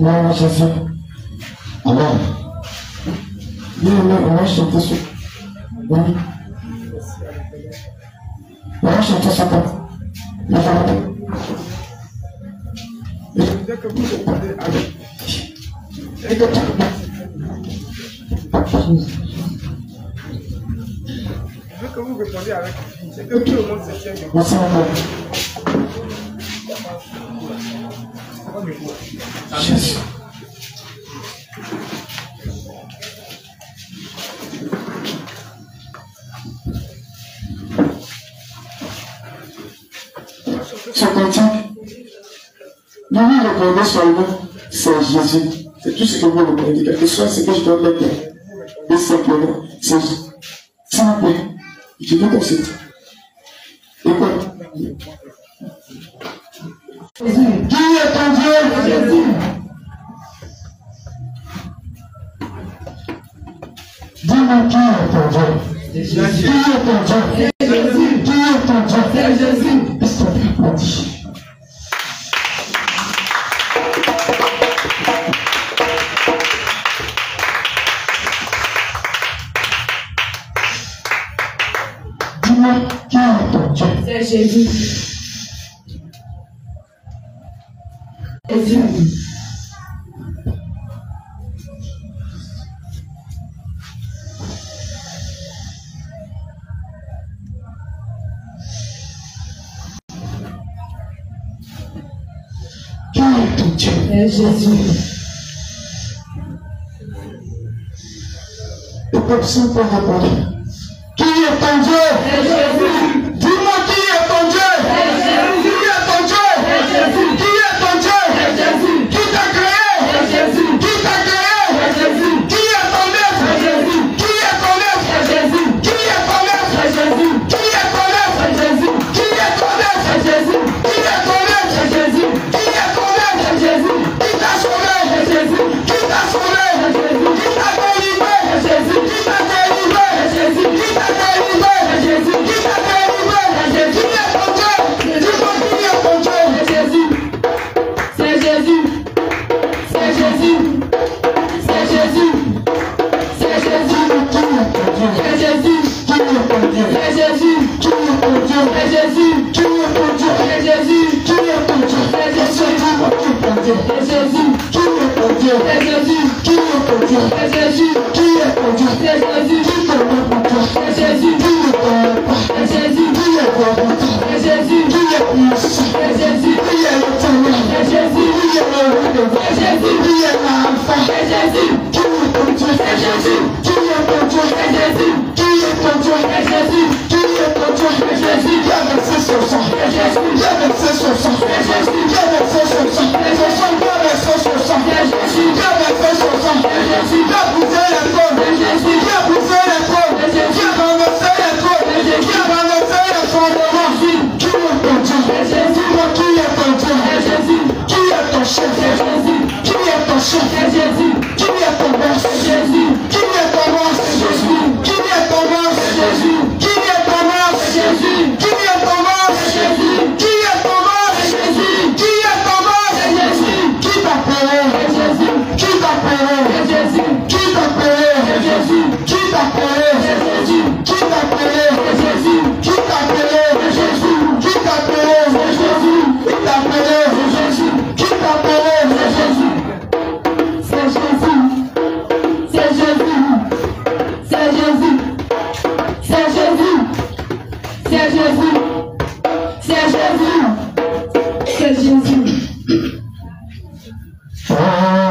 Non, Jésus. Amen. Bien, on va chanter ça. Oui. On va chanter ça. Dès que vous répondez avec. Je veux que vous répondiez avec. C'est que tout le monde se tient. Merci beaucoup. Jésus. Ça continue. Nous lui répondons seulement, c'est Jésus. C'est tout ce que vous répondez. Quel que soit ce que je dois mettre. Et simplement, c'est Jésus. S'il vous plaît, je veux qu'on se dise. Et quoi? Jésus. Qui est ton Dieu? Jésus. Dis-moi qui est ton Dieu? Qui est ton Dieu? Jésus. Qui est ton Dieu? C'est Jésus. Est-ce qu'on peut applaudir? Dis-moi qui est ton Dieu? C'est Jésus. Jésus. Qui est ton Dieu? C'est Jésus. Le peuple sans pas répondre. Qui est ton Dieu? C'est Jésus. Dis-moi qui est ton Dieu? C'est Jésus. Qui est ton Dieu? C'est Jésus. Qui est ton Dieu? C'est Jésus. Qui t'a créé? C'est Jésus. Qui t'a créé? C'est Jésus. Qui est ton maître? C'est Jésus. Qui est ton maître? C'est Jésus. Qui est ton maître? C'est Jésus. Qui est ton maître? C'est Jésus. Qui est ton maître? C'est Jésus. Qui est ton maître? C'est Jésus. Qui est ton maître? C'est Jésus. Qui t'a sauvé? C'est Jésus. Qui t'a sauvé? C'est Jésus. Qui t'a délivré? C'est Jésus. Qui t'a délivré? C'est Jésus. Qui t'a délivré? C'est Jésus. Qui t'a délivré? C'est Jésus. Qui est ton Dieu? Dis-moi qui est ton Dieu? C'est Jésus. C'est Jésus. C'est Jésus. C'est Jésus. C'est Jésus. C'est Jésus. Qui est ton Dieu? C'est Jésus. Qui est ton Dieu? C'est Jésus. Qui est ton Dieu? C'est Jésus. Qui est ton Dieu? C'est Jésus. Dis-moi qui est ton Dieu? C'est Jésus. Qui est ton Dieu? C'est Jésus. Qui est ton Dieu? C'est Jésus. Qui est ton Dieu? C'est Jésus. Qui te donne pour toi? C'est Jésus. Qui est ton Père? C'est Jésus. Qui est ton Père? C'est Jésus. Qui est puissant? C'est Jésus. Qui est l'éternel? C'est Jésus. Qui est le roi de roi? C'est Jésus. Qui est l'enfant? C'est Jésus. Qui est ton Dieu? C'est Jésus. Qui est ton Dieu? C'est Jésus. Qui est ton Dieu? C'est Jésus. Qui est ton Dieu? C'est Jésus. Qui a versé son sang? C'est Jésus. Qui a versé son sang? C'est Jésus. Qui a versé son sang? Son sang, qui a versé son sang? C'est Jésus. Qui a versé son sang? C'est Jésus. Qui a brisé les trônes? C'est Jésus. Qui a brisé les trônes? C'est Jésus. Qui a renversé les trônes? C'est Jésus. Qui a renversé les fondements? Qui est ton Dieu? C'est Jésus. Dis-moi qui est ton Dieu? C'est Jésus. Qui est ton chef? C'est Jésus. Qui est ton chef? C'est Jésus. Qui est ton boss? C'est Jésus. Qui est ton boss? C'est Jésus. Qui est ton boss? C'est Jésus. Qui est ton boss? C'est Jésus. Qui est ton boss? C'est Jésus. Qui est ton boss? C'est Jésus. Qui est ton boss? C'est Jésus. Qui t'a payé? C'est Jésus. Qui t'a payé? C'est Jésus. Qui t'a payé? C'est Jésus. Qui t'a payé? C'est Jésus. Qui t'a payé? C'est Jésus. Qui t'a payé? C'est Jésus. Qui t'a payé? C'est Jésus. Qui t'a payé? C'est Jésus. Qui t'a payé? C'est Jésus. C'est Jésus. C'est Jésus. C'est Jésus. C'est Jésus. C'est Jésus. C'est Jésus. C'est Jésus. Alléluia.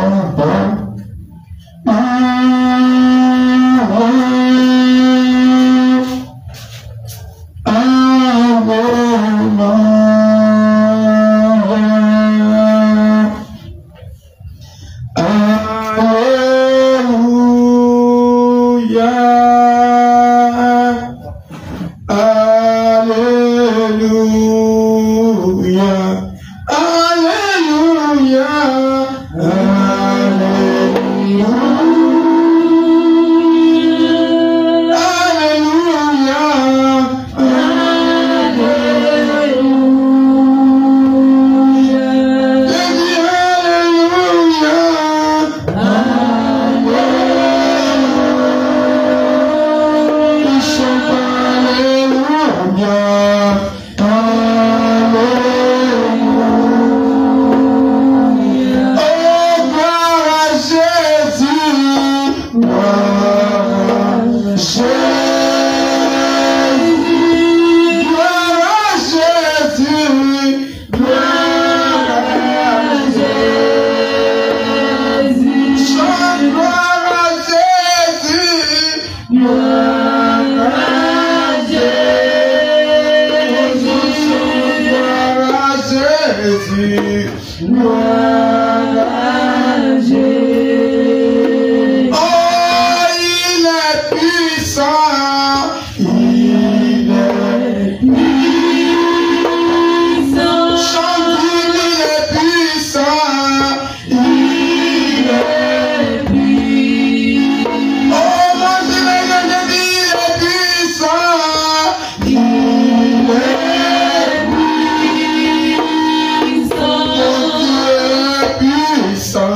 Jésus. Oh, il est puissant. Il est puissant. Chante, il est puissant. Il est puissant. Oh, moi je vais le dire, il est puissant. Il est puissant.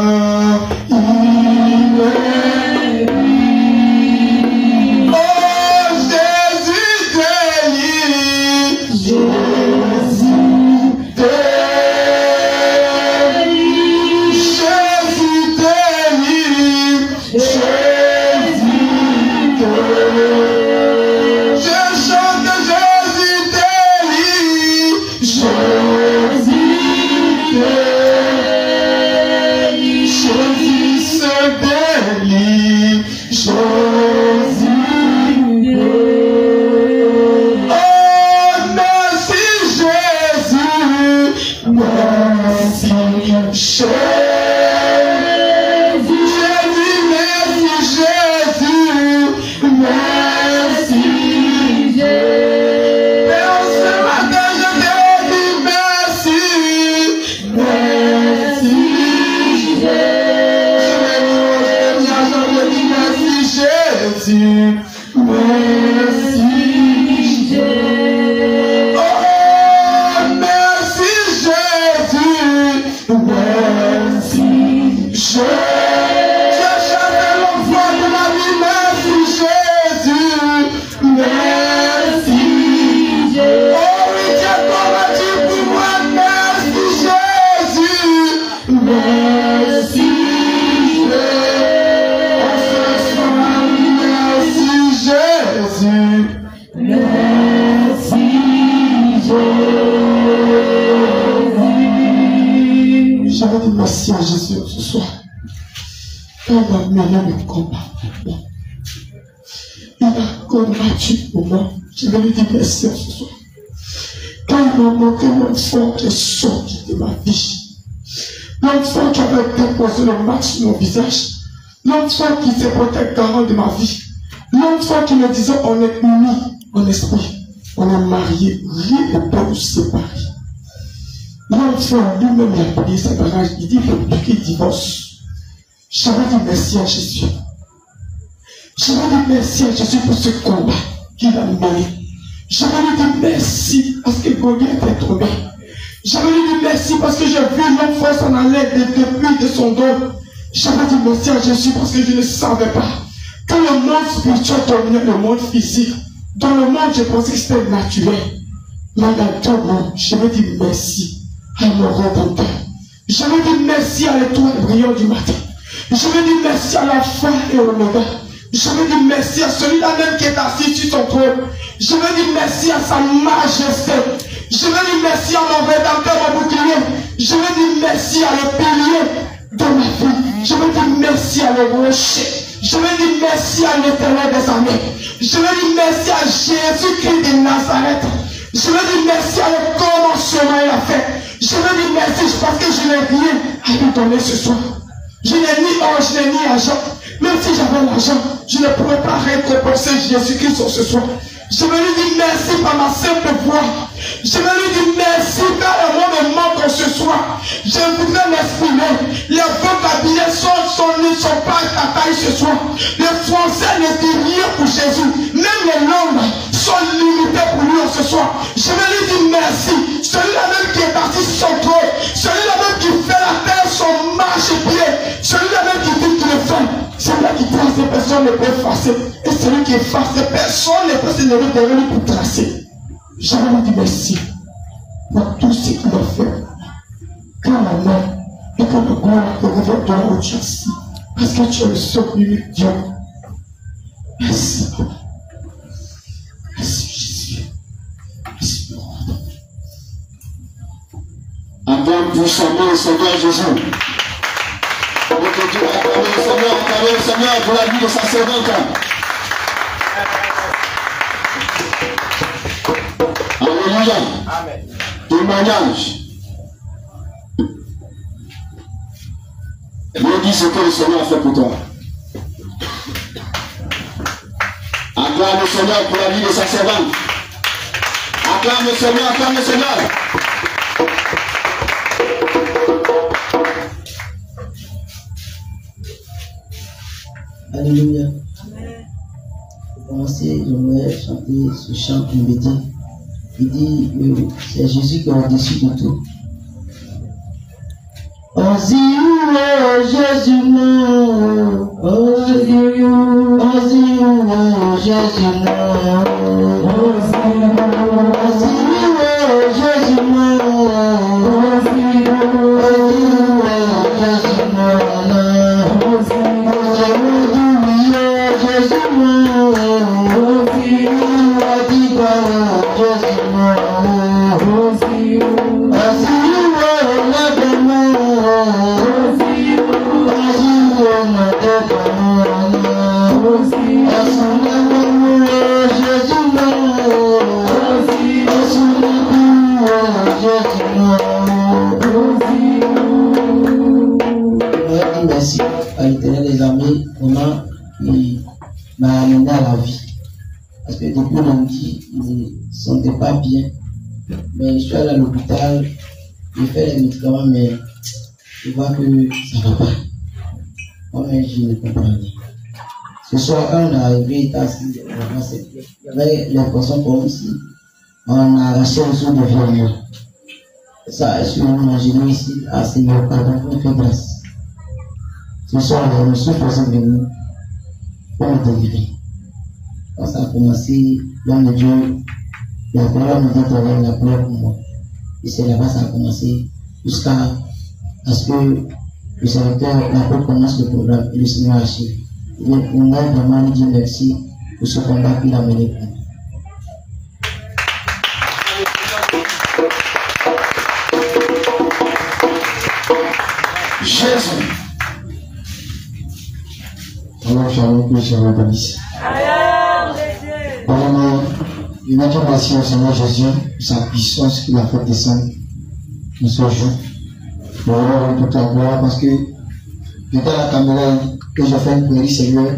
Merci à Jésus ce soir. Il a mené le combat pour moi. Il a combattu pour moi. Je vais lui dire merci ce soir. Quand il m'a montré l'enfant qui est sorti de ma vie, l'enfant qui avait déposé le match sur mon visage, l'enfant qui s'est porté garant de ma vie, l'enfant qui me disait on est unis en esprit, on est mariés, rien ne peut nous séparer. L'enfant lui-même il a payé sa barrage, il dit il faut plus qu'il divorce. J'avais dit merci à Jésus. J'avais dit merci à Jésus pour ce combat qu'il a mené. J'avais dit merci parce que Goliath était tombé. J'avais dit merci parce que j'ai vu l'enfant s'en aller depuis de son dos. J'avais dit merci à Jésus parce que je ne savais pas. Quand le monde spirituel dominait le monde physique, dans le monde je pensais que c'était naturel. Mais dans tout le monde, j'avais dit merci à mon Rédempteur. J'avais dit merci à l'étoile brillante du matin. J'avais dit merci à l'Alpha et l'Oméga. J'avais dit merci à celui-là même qui est assis sur son trône. J'avais dit merci à sa majesté. J'avais dit merci à mon Rédempteur, mon bouclier. J'avais dit merci à le pilier de ma vie. J'avais dit merci à le rocher. J'avais dit merci à l'Éternel des armées. J'avais dit merci à Jésus-Christ de Nazareth. J'avais dit merci à le commencement et la fête. Je veux dire merci parce que je n'ai rien à lui donner ce soir. Je n'ai ni or, je n'ai ni argent. Même si j'avais l'argent, je ne pourrais pas récompenser Jésus-Christ ce soir. Je veux lui dire merci par ma simple voix. Je veux lui dire merci car le monde me manque ce soir. Je voudrais m'exprimer. Les vocabulaires ne sont pas à ta taille ce soir. Les Français ne disent rien pour Jésus. Même les langues sont limitées pour lui ce soir. Je veux lui dire merci. Celui-là même qui est parti sur son trône. Celui-là même qui fait la terre son marche-pied. Celui-là même qui dit qu'il est fait. Celui-là qui trace les personnes ne peut effacer. Et celui qui efface les personnes ne peut se lever derrière lui pour tracer. Je veux lui dire merci pour tout ce qu'il a fait. Quand la main et quand la gloire te revient de la haute chassis. Parce que tu es le seul unique Dieu. Merci. Merci Jésus. Merci Lord. Acclame puissamment le Seigneur Jésus. Acclamez le Seigneur pour la vie de sa servante. Alléluia. Témoignage. Dieu dit ce que le Seigneur a fait pour toi. Acclame le Seigneur pour la vie de sa servante. Acclame le Seigneur, acclame le Seigneur. Alléluia. Pour commencer, j'aimerais chanter ce chant qui me dit. Il dit que c'est Jésus qui est au-dessus de tout. Osir Jésus non, Osir Jésus non, Osir Jésus non, merci à l'Éternel des armées, comment il m'a amené à la vie. Parce que depuis lundi, il ne se sentait pas bien. Mais je suis allé à l'hôpital, j'ai fait les médicaments, mais je vois que ça ne va pas. Moi-même, je ne comprends rien. Ce soir, quand on est arrivé, il y avait l'impression comme si on a arraché le son de violon. Ça, je suis mon genou ici, à Seigneur, pardon, on fait grâce. Ce soir, je me suis posé venu pour me délivrer. Quand ça a commencé, l'homme de Dieu, la prière me dit de la prière pour moi. Et c'est là-bas que ça a commencé, jusqu'à ce que le serviteur, l'apôtre commence le programme et le Seigneur achève. Et on a vraiment dit merci pour ce combat qu'il a mené pour moi. Jésus. Alors, shalom, que je vous bénisse. Vraiment, il m'a dit merci au Seigneur Jésus pour sa puissance qu'il a fait descendre dans ce jour. Je vous rends toute la gloire parce que j'étais à la caméra que j'ai fait une prière, Seigneur.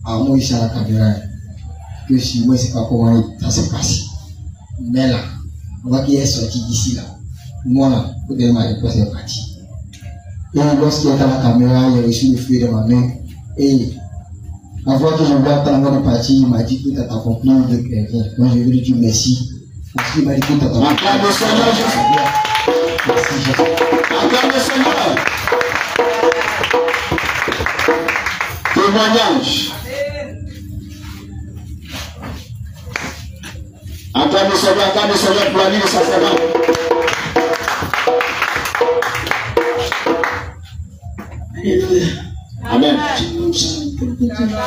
À moi, ici à la caméra. Que si moi, je ne sais pas comment ça s'est passé. Mais là, on voit qu'il est sorti d'ici là. Moi là, peut-être ma réponse est partie. Et lorsqu'il est à la caméra, il a reçu le fruit de ma main. Et avant que je vois attendre de partir, il m'a dit que tu as accompli de quelqu'un. Donc je veux lui dire merci. Parce qu'il m'a dit que tu as accompli. Acclame le Seigneur Jésus. Merci Jésus. Acclame le Seigneur. Témoignage. Acclame le Seigneur pour la vie de sa servante. Alléluia. Amen.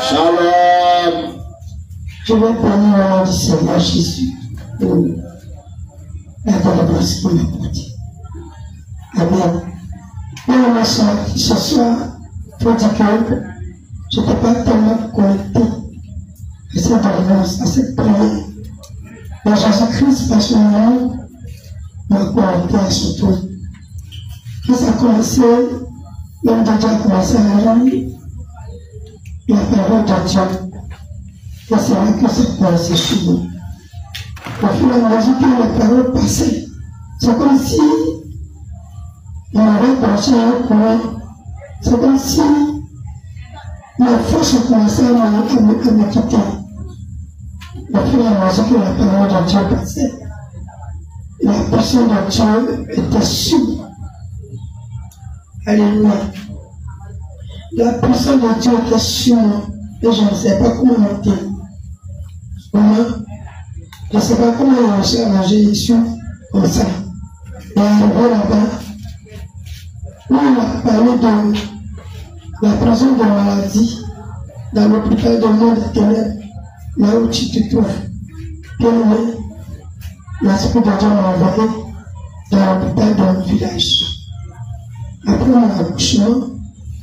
Shalom. Je vais prendre le nom du Seigneur Jésus pour la grâce pour m'apporter. Amen. Et ce soir, pour dire que je n'étais pas tellement connecté à cette délivrance, à cette prière. Mais Jésus-Christ, par son nom, m'a connecté à son tour. Quand ça a commencé, l'homme de Dieu a commencé à lire la parole de Dieu. Et c'est vrai que cette parole s'est suivie. Au fur et à mesure que la parole passait, c'est comme si il m'avait branché un courant. C'est comme si la force commençait à me quitter. Au fur et à mesure que la parole de Dieu passait, la puissance de Dieu était sûre. Alléluia. La puissance de Dieu était sur moi. Et je ne sais pas comment monter. Comment? Je ne sais pas comment il a réussi à manger ici comme ça. Et arrivé là-bas, où il a parlé de la prison de maladie dans l'hôpital de monde des ténèbres, là où tu te trouves. L'Esprit de Dieu m'a envoyé dans l'hôpital de mon village. Après mon accouchement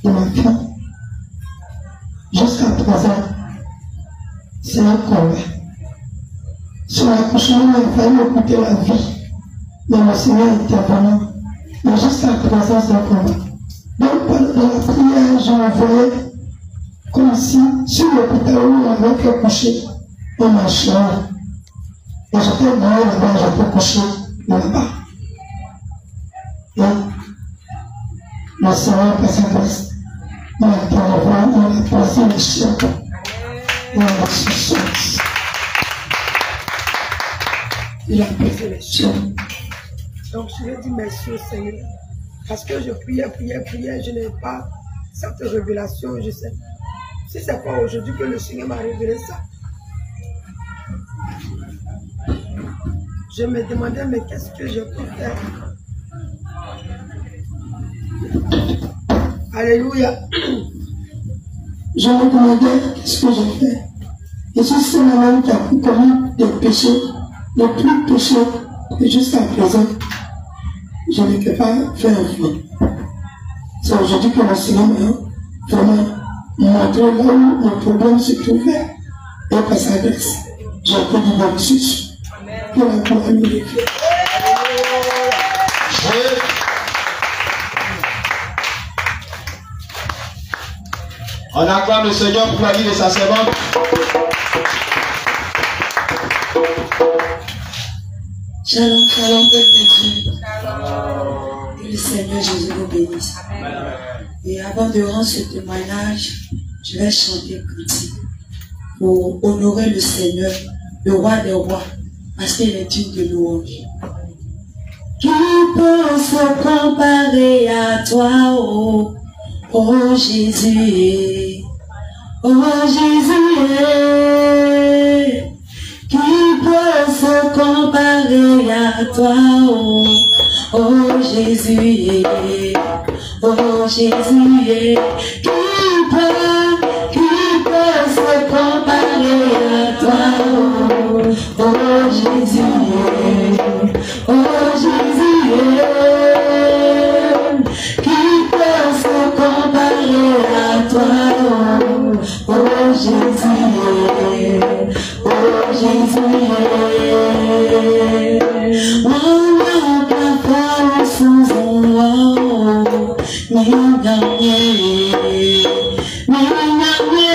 de ma fille, jusqu'à présent, c'est un combat. Sur l'accouchement, il a fallu écouter la vie, mais le Seigneur est intervenu Mais jusqu'à présent, c'est comment? Donc, pendant la prière, je me voyais comme si sur l'hôpital où on avait fait coucher, on marchait. Et j'étais dehors là-bas, je peux coucher là-bas. Et le Seigneur, par sa grâce, on a été revoir, on a placé les chiens. Et on a cherché. Il a posé les chiens. Donc je lui ai dit merci au Seigneur. Parce que je priais, je n'ai pas cette révélation, je sais. Si c'est pas aujourd'hui que le Seigneur m'a révélé ça. Je me demandais, mais qu'est-ce que je peux faire? Alléluia. Je me demandais qu'est-ce que je fais. Et c'est cela même qui a pu commettre des péchés, les plus péchés, et jusqu'à présent, je n'étais pas fait enfant. C'est aujourd'hui que le Seigneur m'a vraiment montré là où mon problème se trouvait. Et par sa grâce, j'ai été libéré pour la gloire de Dieu. On acclame le Seigneur pour la vie de sa servante. Shalom, shalom, peuple de Dieu. Que le Seigneur Jésus vous bénisse. Et avant de rendre ce témoignage, je vais chanter un cantique pour honorer le Seigneur, le roi des rois, parce qu'il est digne de louange. Qui peut se comparer à toi, oh, oh Jésus, oh Jésus, qui peut se comparer à toi, oh, oh Jésus, oh Jésus, qui peut se comparer à toi, oh, oh Jésus, oh Jésus, qui peut se comparer à toi, oh Jésus, oh Jésus, on n'a pas fait sans oh, ni gagné, ni gagné,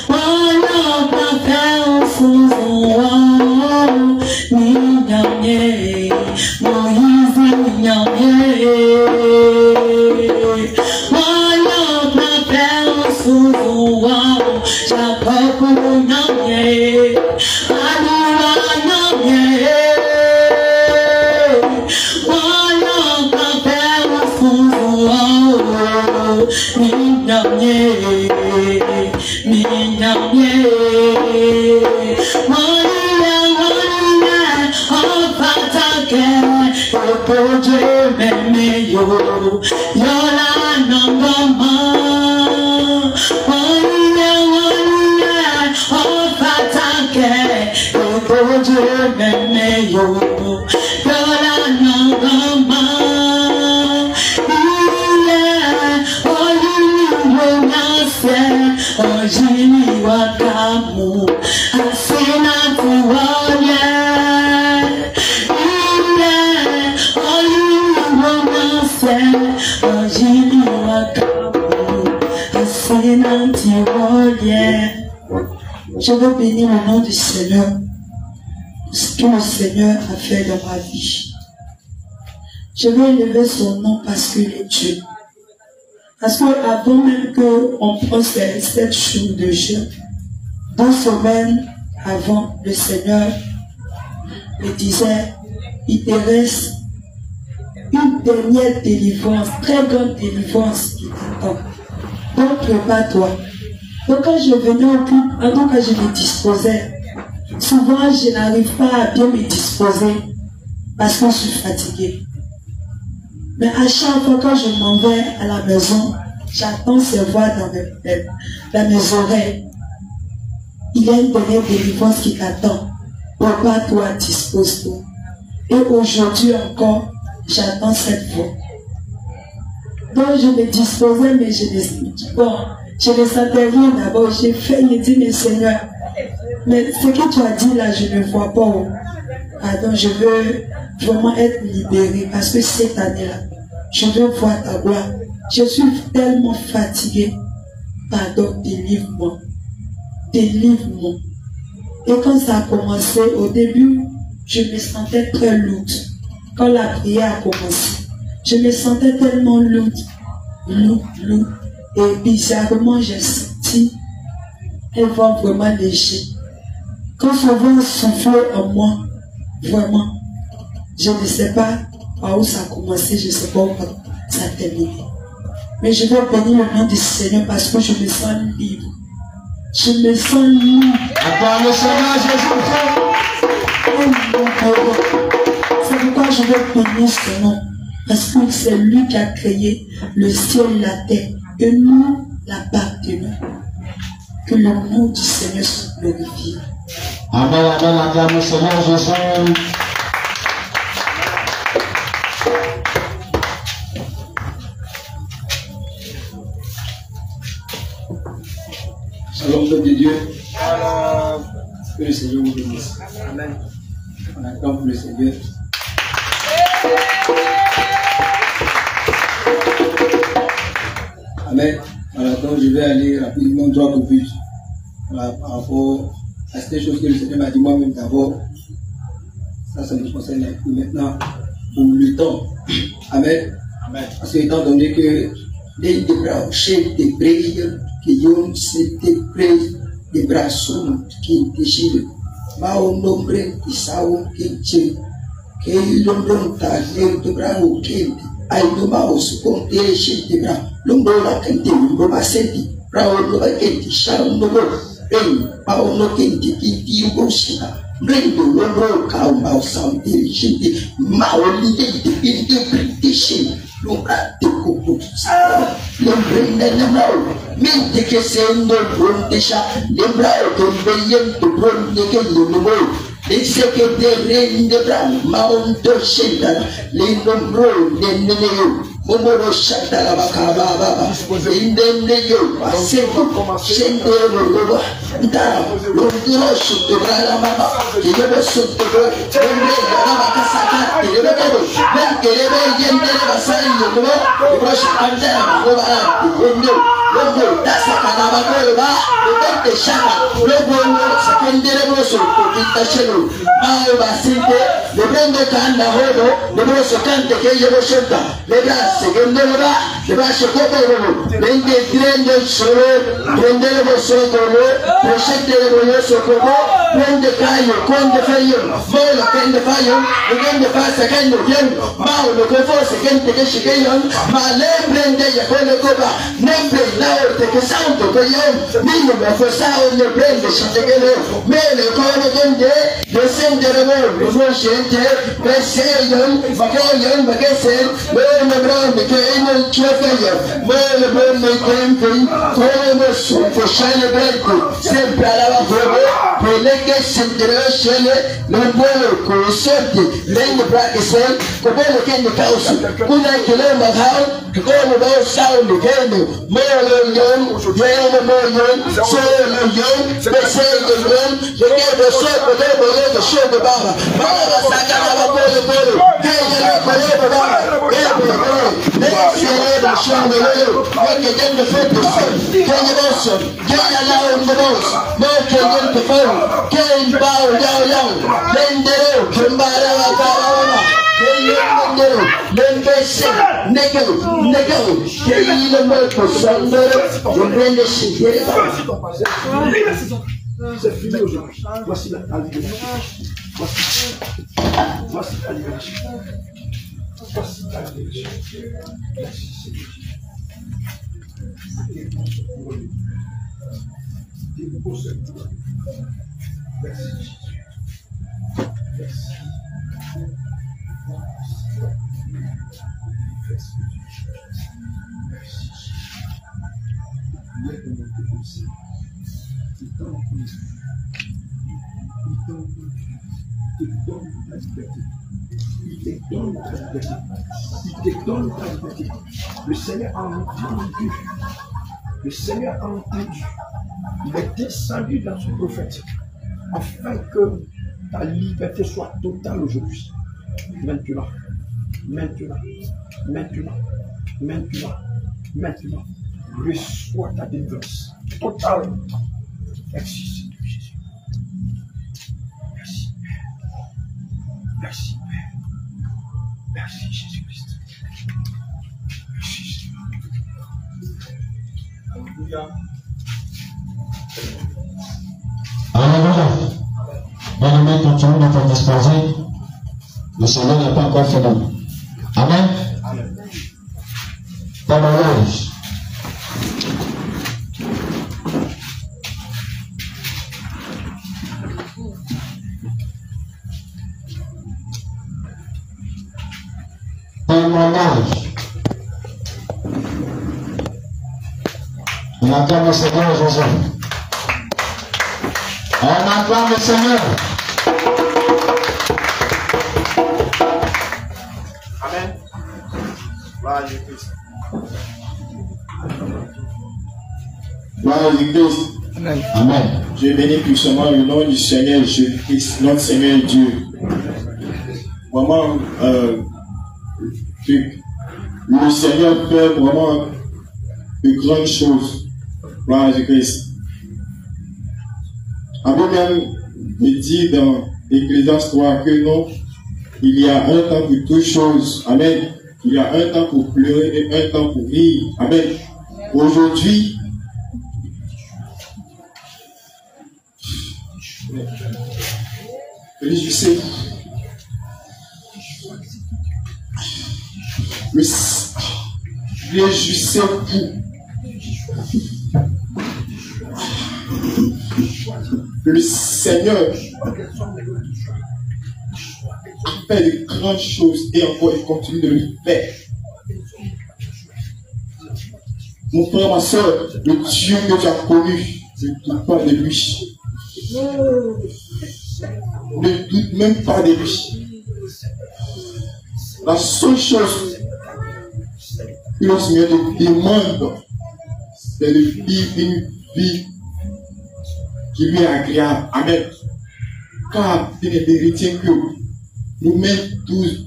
on n'a pas fait sans oh, ni gagné, Moïse ni gagné, on n'a pas fait sans oh, Jacob ni gagné, Je veux bénir le nom du Seigneur pour ce que le Seigneur a fait dans ma vie. Je veux élever son nom parce qu'il est Dieu. Parce qu'avant même qu'on prenne 7 jours de jeûne, 2 semaines avant, le Seigneur me disait, il te reste une dernière délivrance, très grande délivrance qui t'attend. Donc prépare-toi. Donc quand je venais au culte, en tant que je me disposais, souvent je n'arrive pas à bien me disposer parce que je suis fatiguée. Mais à chaque fois quand je m'en vais à la maison, j'entends ces voix dans mes oreilles. Il y a une dernière délivrance qui t'attend. Prépare-toi, dispose-toi. Et aujourd'hui encore, j'attends cette voix. Donc je me disposais, mais je ne sentais rien d'abord. J'ai fait, il dit, mais Seigneur, mais ce que tu as dit là, je ne vois pas. Pardon, je veux vraiment être libérée parce que cette année-là, je veux voir ta gloire. Je suis tellement fatiguée. Pardon, délivre-moi. Délivre-moi. Et quand ça a commencé, au début, je me sentais très lourde. Quand la prière a commencé, je me sentais tellement lourde. Et bizarrement, j'ai senti un vent vraiment léger. Quand ce vent soufflait en moi, vraiment, je ne sais pas par où ça a commencé, je ne sais pas où ça a terminé. Mais je vais bénir le nom du Seigneur parce que je me sens libre. Je me sens libre. Acclame le Seigneur Jésus-Christ. C'est pourquoi je vais bénir ce nom. Parce que c'est lui qui a créé le ciel et la terre. Et nous l'appartenons. Que le nom du Seigneur soit glorifié. Amen, amen, acclame le Seigneur Jésus. Shalom, peuple de Dieu. Que le Seigneur vous bénisse. Amen. On attend pour le Seigneur. Amen. Voilà, donc je vais aller rapidement droit au but. Voilà, par rapport à cette chose que le Seigneur m'a dit moi-même d'abord. Ça me concerne un peu maintenant pour le temps. Amen. Amen. Parce que étant donné que les chefs de prière qui ont cette prière des braçons qui déchirent, mao nombre qui savent qui l'ont taillé de bras au quai, aïe de mao se compter chez des bras, l'ombre la quinte, l'ombre senti, bravo le quinte, charme de l'eau, et mao no quinte qui dit au gauchina, brendo l'ombre cao mao santé, chez mao l'idée de bien déchiré. L'ombre de coco, l'ombre de l'eau, mente que c'est une bonne déjà, l'ombre de veillant de bonne de quel l'eau. Les secrétaires de bras, Mount Shenda, les nombreux, les nénéos, Momoro Shanda, Bakaba, les nénéos, Aseko, Shenda, l'Onduro, sous de bras, la maman, qui est sous de bras, la Makasaka, et le Bédo, même que les Bédiens de la Bassaille, le Roche Panda, le Dasakana, le Bête de Chaka, le Bono, Sakendere Bosso, Pitachelo. Mao basinte, le brende kanda hodo, le broso kante che io lo scelta, le grasse che non va, le basse come vende prende solo, prende le vostre come, presente le voglioso come, prende caio, quando faio, vola prende faio, le prende passa che non viene, Mao lo che fosse gente che io, ma le prende ya quello che va, ne prende l'orte che santo che io, mio mi fossao ne prende, se che lo, me le come prende, descendere voi, voi scelte, Besselion, Magasen, Mone Brand, che non c'è feia, Mone Brand nei tempi, come su, Fosciane Branco, sempre alla lavoro, quelle che sentirò scene, non vuole con i soldi, lei Brackesen, come che ne causa, una che lei magari, come lo sound, che no, Mone Yon, Viene Mone, Solo Yon, Besselion, che lo so, potevo the show the Baba. Baba Sakana Bolo Bolo. Hey, Bolo Baba. Let's see the show the little. Make it in the foot. Can you also get along the most? Make it in the phone. Can bow down. Then the Kimbara Baba. Can you then they say, Nego. Can you look for Sunday? You bring the shit. C'est fini aujourd'hui. Voici la libération. Voici la libération. Voici la libération. Merci Seigneur. Merci Jésus. Merci. Il te donne ta liberté. Le Seigneur a entendu. Le Seigneur a entendu. Il est descendu dans son prophète afin que ta liberté soit totale aujourd'hui. Maintenant. Maintenant. Maintenant. Maintenant. Maintenant. Reçois ta délivrance totale. Merci, Seigneur Jésus. Merci, Père. Merci, Père. Merci, Jésus-Christ. Merci, Seigneur. Alléluia. Alléluia. Bien-aimé, continue de te disposer. Le Seigneur n'est pas encore fini. Amen. Témoignage. Témoignage. On acclame le Seigneur Jésus. On acclame le Seigneur. Amen. Gloire à Jésus-Christ. Gloire à Jésus-Christ. Amen. Amen. Je bénis puissamment le nom du Seigneur Jésus-Christ, notre Seigneur et Dieu. Vraiment, le Seigneur fait vraiment de grandes choses. Gloire à Jésus-Christ. Avant même de dire dans Ecclésiaste 3 que non, il y a un temps pour toutes choses. Amen. Il y a un temps pour pleurer et un temps pour rire. Amen. Aujourd'hui, réjouissez-vous. Réjouissez-vous. Le Seigneur a fait de grandes choses et encore il continue de le faire. Mon frère, ma soeur, le Dieu que tu as connu, ne doute pas de lui. Ne doute même pas de lui. La seule chose que le Seigneur te demande, c'est de vivre une vie qui lui est agréable. Amen. Car il est vérité que nous-mêmes tous,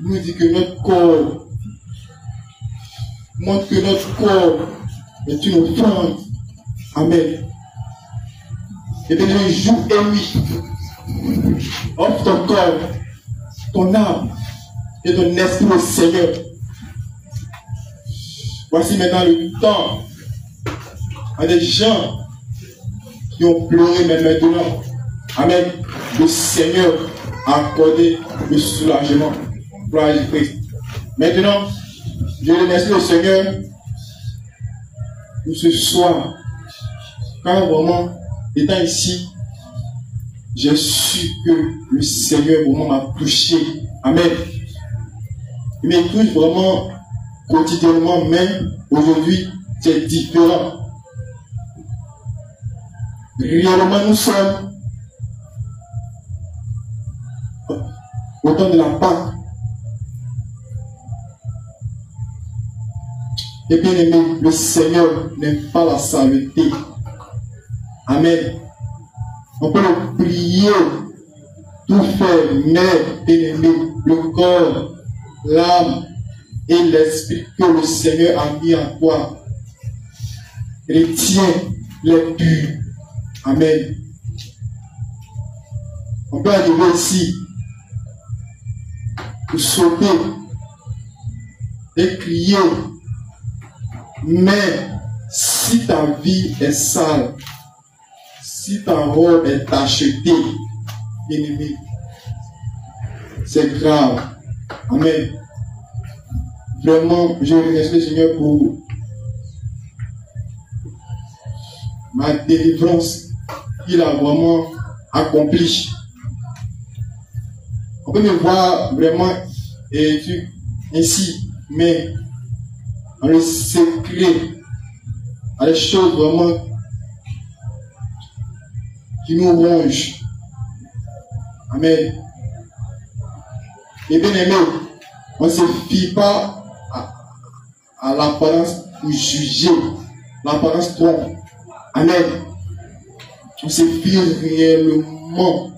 nous dit que notre corps montre que notre corps est une offrande. Amen. Et bien le jour et nuit, offre ton corps, ton âme et ton esprit au Seigneur. Voici maintenant le temps à des gens qui ont pleuré, mais maintenant, amen, le Seigneur a accordé le soulagement. Gloire à Jésus-Christ. Maintenant, je remercie le Seigneur pour ce soir. Car vraiment, étant ici, j'ai su que le Seigneur vraiment m'a touché. Amen. Il me touche vraiment quotidiennement, mais aujourd'hui, c'est différent. Réellement, nous sommes au temps de la Pâque. Et bien aimé, le Seigneur n'aime pas la saleté. Amen. On peut le prier, tout faire, mais bien aimé, le corps, l'âme et l'esprit que le Seigneur a mis en toi, retiens les purs. Amen. On peut arriver ici pour sauter et crier, mais si ta vie est sale, si ta robe est tachetée, bien-aimé, c'est grave. Amen. Vraiment, je remercie le Seigneur pour ma délivrance qu'il a vraiment accompli. On peut me voir vraiment ainsi, mais dans le secret, à des choses vraiment qui nous rongent. Amen. Et bien aimé, on ne se fie pas à l'apparence pour juger. L'apparence trompe. Amen. On se fie réellement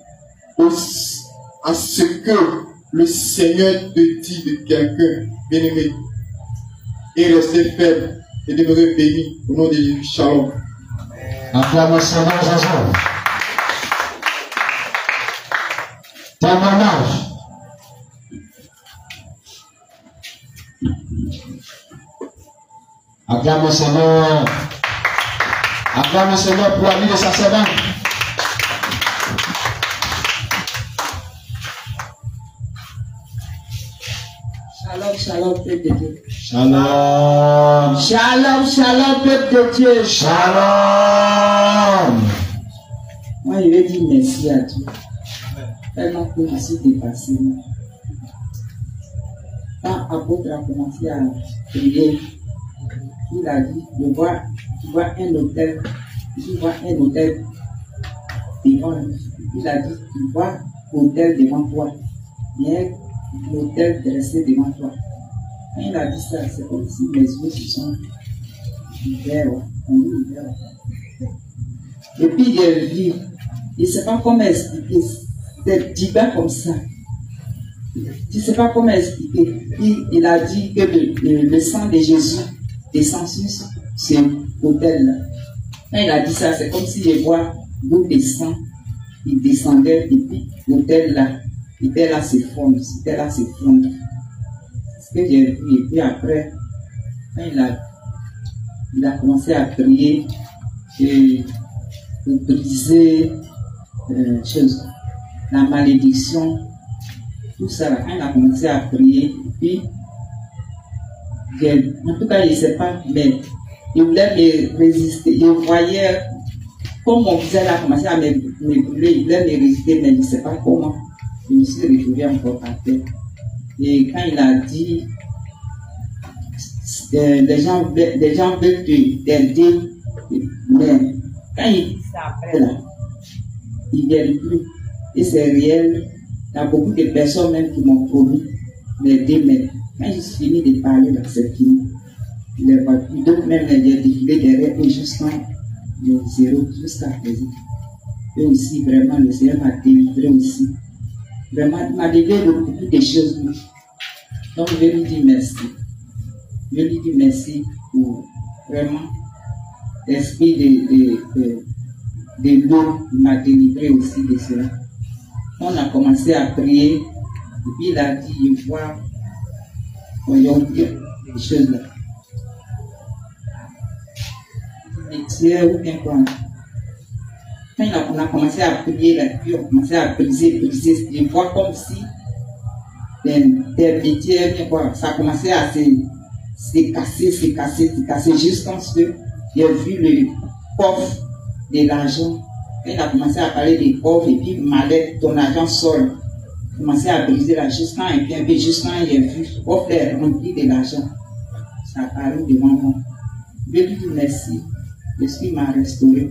à ce que le Seigneur te dit de quelqu'un, bien-aimé, et rester faible et demeurer béni au nom de Jésus. Shalom. Acclame le Seigneur Jésus. Témoignage. Acclame le Seigneur. Acclame le Seigneur pour la vie de sa servante. Shalom, shalom, peuple de Dieu. Shalom. Shalom, shalom, peuple de Dieu. Shalom. Moi, je vais dire merci à Dieu. Tellement que je suis dépassé. Quand l'apôtre a commencé à prier, il a dit, tu vois un hôtel devant lui. Il a dit, tu vois l'hôtel devant toi. Il y a l'hôtel dressé devant toi. Quand il a dit ça, c'est comme si mes yeux se sont ouverts. Et puis j'ai vu, je ne sais pas comment expliquer, c'est divin comme ça. Je ne sais pas comment expliquer. Il a dit que le sang de Jésus descend sur ce hôtel-là. Quand il a dit ça, c'est comme si je vois l'eau de sang, il descendait, et puis l'hôtel-là, c'était là, se fondre, c'était là, se fondre. C'est ce que j'ai vu. Et puis après, quand il a commencé à prier, pour briser la malédiction, tout ça, là, quand il a commencé à prier, et puis, en tout cas, je ne sais pas, mais il voulait me résister. Je voyais, comme mon visage a commencé à me brûler, il voulait me résister, mais je ne sais pas comment. Je me suis retrouvé encore par terre. Et quand il a dit, les gens veulent t'aider, mais quand il dit ça après, là, il ne vient plus. Et c'est réel. Il y a beaucoup de personnes même qui m'ont promis m'aider, mais quand j'ai fini de parler, là, c'est fini. Je les vois plus. D'autres même les défilés derrière eux jusqu'à le zéro, jusqu'à présent. Et aussi, vraiment, le Seigneur m'a délivré aussi. Vraiment, il m'a délivré de beaucoup de choses. Donc, je lui dis merci. Je lui dis merci pour vraiment l'esprit de l'eau. Il m'a délivré aussi de cela. On a commencé à prier. Et puis, il a dit, il voit aujourd'hui des choses là. Métier ou bien quoi. Quand on a commencé à prier là, puis on a commencé à briser, je vois comme si des métiers, bien quoi, ça a commencé à se casser, jusqu'à ce que j'ai vu le coffre de l'argent. Quand il a commencé à parler des coffres, et puis malade, ton argent sort. Il a commencé à briser là, jusqu'à un peu, jusqu'à j'ai vu le coffre est rempli de l'argent. Ça a paru devant moi. Je lui dis merci. L'esprit m'a restauré.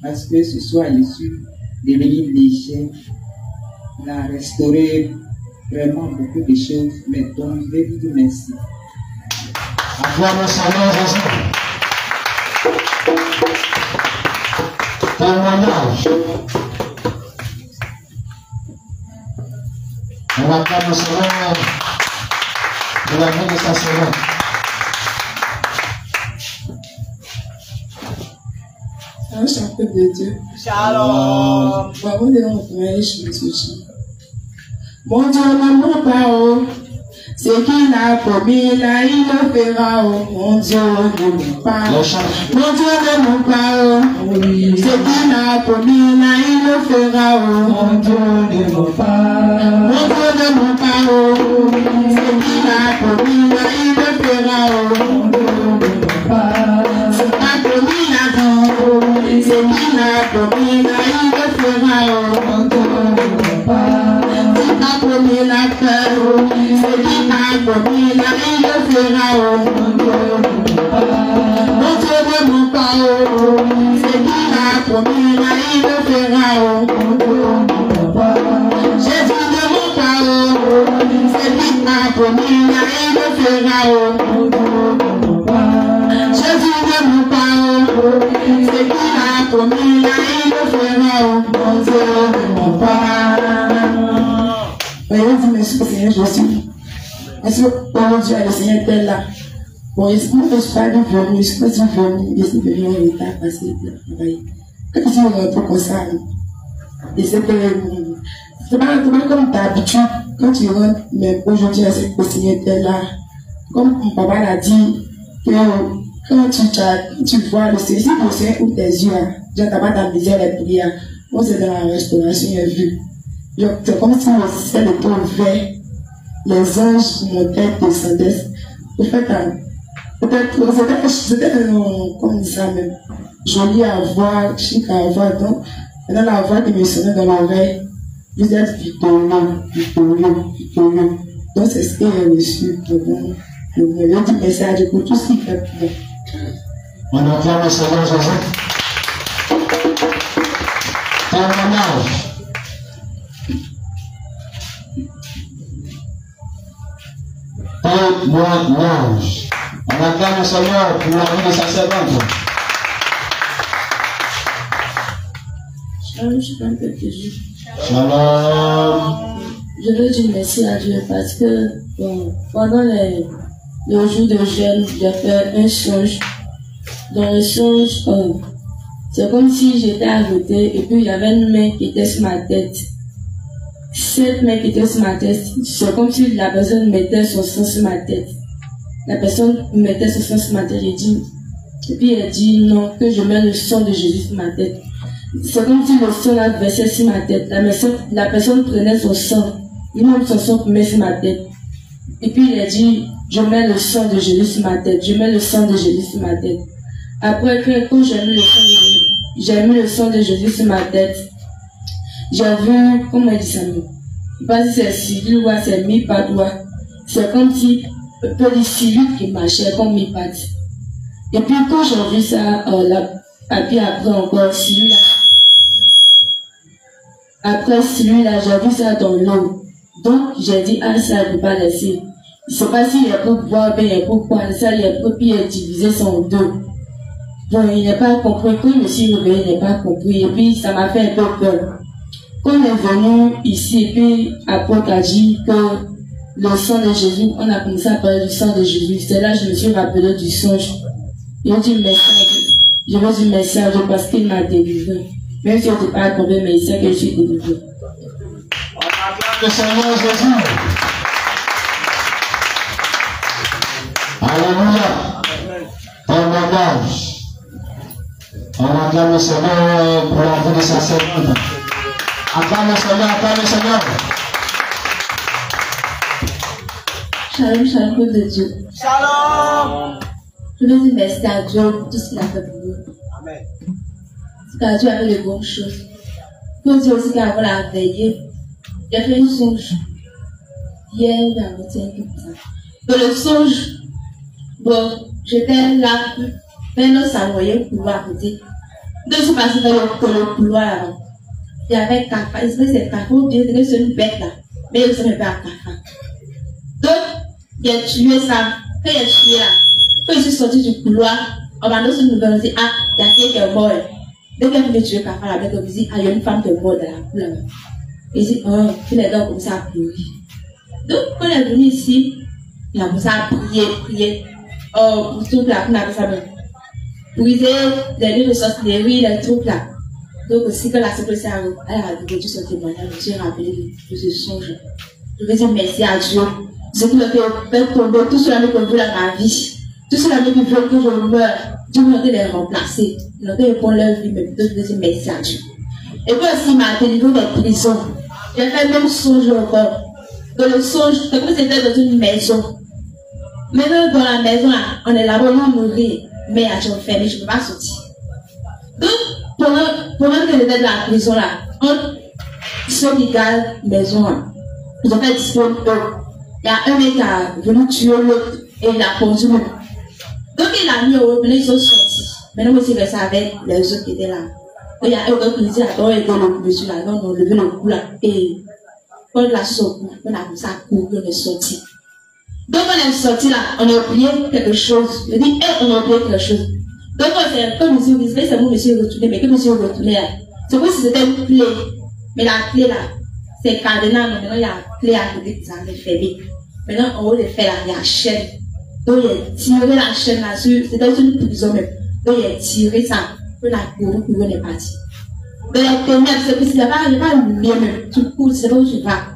Parce que ce soir, je suis devenu léger. Il a restauré vraiment beaucoup de choses. Mais donc, je vais lui dire merci. Acclame le Seigneur Jésus. Témoignage. On acclame le Seigneur de la vie de sa servante. Un peuple de Dieu. Shalom. Bravo de l'envoyer chez Jésus. Mon Dieu ne ment pas, oh. Ce qu'il a promis, là, il le fera, oh. Mon Dieu ne ment pas. Mon Dieu ne ment pas, oh. Ce qu'il a promis, là, il le fera, oh. Mon Dieu ne ment pas. Mon Dieu ne ment pas, oh. Ce qu'il a promis, là, il le fera, oh. Mon Dieu ne ment pas. Ce qu'il a promis, la vie, oh. Ce qu'il a promis, là, il le fera, oh. Mon Dieu ne ment pas. Ce qu'il a promis, la paix, oh. Ce qu'il a promis, là, il le fera, oh. Mon Dieu ne ment pas. Mon Dieu ne ment pas, oh. Ce qu'il a promis, là, il le fera, oh. Mon Dieu ne ment pas. Jésus ne ment pas, oh. Ce qu'il a promis, là, il le fera, oh. Mon Dieu ne ment pas. Jésus ne ment pas, oh. Ce qu'il a promis, là, il le fera, oh. Mon Dieu ne ment pas. Mais il dit, merci au Seigneur Jésus. Est-ce qu'aujourd'hui, le Seigneur était là? Bon, je ne suis pas venu, je suis pas venu, je suis venu en état parce que je travaille. Quand je suis rentré comme ça, et c'est pas comme d'habitude, quand tu rentres, mais aujourd'hui, le Seigneur était là. Comme mon papa l'a dit, que quand tu vois le Seigneur, si le Seigneur ouvre tes yeux, tu n'as pas d'ambition les prières. Moi, c'est dans la restauration, j'ai vu. C'est comme si le ciel était ouvert, les anges montaient, descendaient. En fait, peut-être c'était comme ça même, joli à voir, chic à voir. Donc, dans la voix qui me sonnait dans l'oreille, vous êtes victorieux, victorieux, victorieux. Donc, c'est ce que j'ai reçu pour vous. Je veux dire message pour tout ce qui fait pour vous. On acclame le Seigneur Jésus. Témoignage. Témoignage. On acclame le Seigneur pour la vie de sa servante. Shalom, je suis un peu Jésus. Shalom. Je veux dire merci à Dieu parce que bon, pendant le jour de jeûne, j'ai fait un songe. Dans le songe, c'est comme si j'étais arrêtée et puis il y avait une main qui était sur ma tête. Cette main qui était sur ma tête, c'est comme si la personne mettait son sang sur ma tête. La personne mettait son sang sur ma tête, et puis elle dit non, que je mets le sang de Jésus sur ma tête. C'est comme si le sang là versait sur ma tête. La personne prenait son sang, il met son sang pour mettre sur ma tête. Et puis il a dit, je mets le sang de Jésus sur ma tête, je mets le sang de Jésus sur ma tête. Après, quand j'ai mis le sang de Jésus sur ma tête, j'ai vu, comment il dit ça, je ne sais pas si c'est Cyril ou c'est mi-padois. C'est comme si, peu de Cyril qui marchait comme mi-pat. Et puis quand j'ai vu ça, et puis après encore, celui-là, j'ai vu ça dans l'eau. Donc, j'ai dit, ah, ça ne peut pas laisser. Je ne sais pas s'il est pour boire, bien, il est pour boire, ça, il est pour, puis il est divisé en deux. Bon, il n'a pas compris, quand je me suis réveillé, il n'a pas compris, et puis ça m'a fait un peu peur. Quand on est venu ici, et puis après, a dit que le sang de Jésus, on a commencé à parler du sang de Jésus. C'est là que je me suis rappelé du songe. Et on dit merci à Dieu. Je veux dire merci à Dieu parce qu'il m'a délivré. Même si on ne peut pas tomber, mais il sait que je suis délivré. On acclame le Seigneur Jésus. Alléluia. Témoignage. On acclame le Seigneur pour la vie de sa servante. Acclame le Seigneur, acclame le Seigneur. Shalom, shalom de Dieu. Shalom. Je veux dire merci à Dieu pour tout ce qu'il a fait pour nous. Amen. Parce que Dieu a fait de bonnes choses. Je veux dire aussi qu'avant la veillée, j'ai fait un songe. Hier, j'ai un comme ça. Dans le songe, bon, j'étais là, maintenant ça voyait le couloir à côté. Donc je suis passée dans le couloir là. Il y avait un café, il se fait c'est café, ou bien c'est une bête là. Mais il se fait un café. Donc, il a tué ça. Quand il a tué là, quand je suis sortie du couloir, on m'a donné une nouvelle, on dit, ah, il y a quelqu'un qui est mort. Dès qu'elle voulait tuer café là, on me dit, ah, il y a une femme qui est morte dans la cour là. Il dit, oh, puis les gars ont commencé à pleurer. Donc, quand il est venu ici, il a commencé à prier. Oh, pour tout là, on a fait ça même. Briser les lieux de sorcellerie, les trucs là. Donc aussi que la sécurité elle a révélé son témoignage, je me rappelé de ce songe. Je veux dire merci à Dieu. Ce qui me fait tomber tout cela qui veut dans ma vie. Tout cela qui veut que je meure. Dieu m'a dit de les remplacer. Il a dit de prendre leur vie, mais plutôt je veux dire merci à Dieu. Et puis aussi il m'a délivré des prisons. J'ai fait le même songe encore. Dans le songe, c'est comme si c'était dans une maison. Maintenant dans la maison là, on est là-bas, on mourir. Mais à Dieu fermé, je ne peux pas sortir. Donc, pendant que j'étais dans la prison là, ceux qui gardent la maison là, ils ont fait disponible. Il y a un mec qui a venu tuer l'autre et il a conduit l'autre. Donc il a mis au robinet, ils sont sortis. Maintenant, moi, c'est resté avec les autres qui étaient là. Donc il y a un autre qui dit, attends, il donne le monsieur là, donc on levait le cou là. Et quand il a sorti, on a commencé à courir, on est sorti. Donc on est sorti là, on a oublié quelque chose. Je dis, on a oublié quelque chose. Donc c'est comme monsieur disait, c'est bon monsieur retourné, mais que monsieur retourné là. C'est comme si c'était une clé. Mais la clé là, c'est cadenas, maintenant il y a clé à côté qui s'en est fermé. Maintenant, en haut de faire là, il y a chaîne. Donc, il a tiré la chaîne là-dessus, c'est dans une prison même. Donc, il a tiré ça, puis la cour est partie. Mais la première, c'est que s'il n'y a pas lumière même, tout court, c'est pas où tu vas.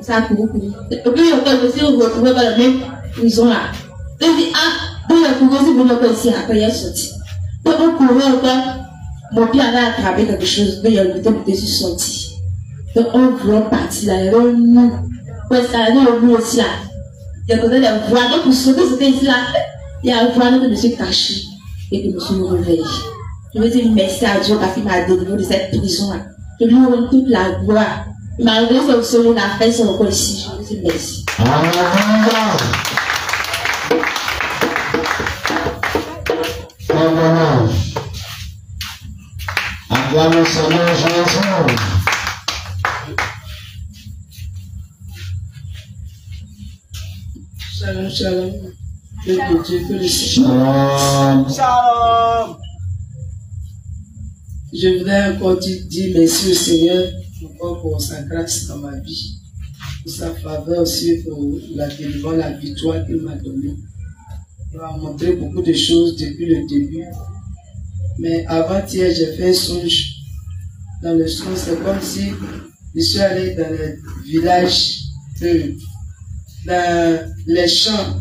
Ça a couru. Et puis, il y a aussi retrouvé dans la même prison là. Donc, il dit, ah, donc il a couru aussi, vous n'avez ici, après il est sorti. Donc, on courait encore, mon pied avait attrapé quelque chose, donc il a lutté pour dessus sorti. Donc, on voit partir là, il y avait un mou. Ouais, ça avait un mou aussi là. Il y a des voix, donc pour sauter, c'était ici là. Il y a un voix, donc je me suis caché et que je me suis réveillé. Je veux dire merci à Dieu parce qu'il m'a délivré de cette prison là. Je lui rends toute la gloire. Il m'a révélé ce que mon affaire sur le corps ici. Je veux dire merci. Acclame Seigneur Jésus. Shalom, shalom. Que Dieu, que le Shalom. Shalom. Je voudrais encore dire merci au Seigneur pour sa grâce dans ma vie, pour sa faveur aussi, pour la délivrance, la victoire qu'il m'a donnée. Il m'a montré beaucoup de choses depuis le début. Mais avant-hier, j'ai fait un songe. Dans le songe, c'est comme si je suis allé dans le village, dans les champs,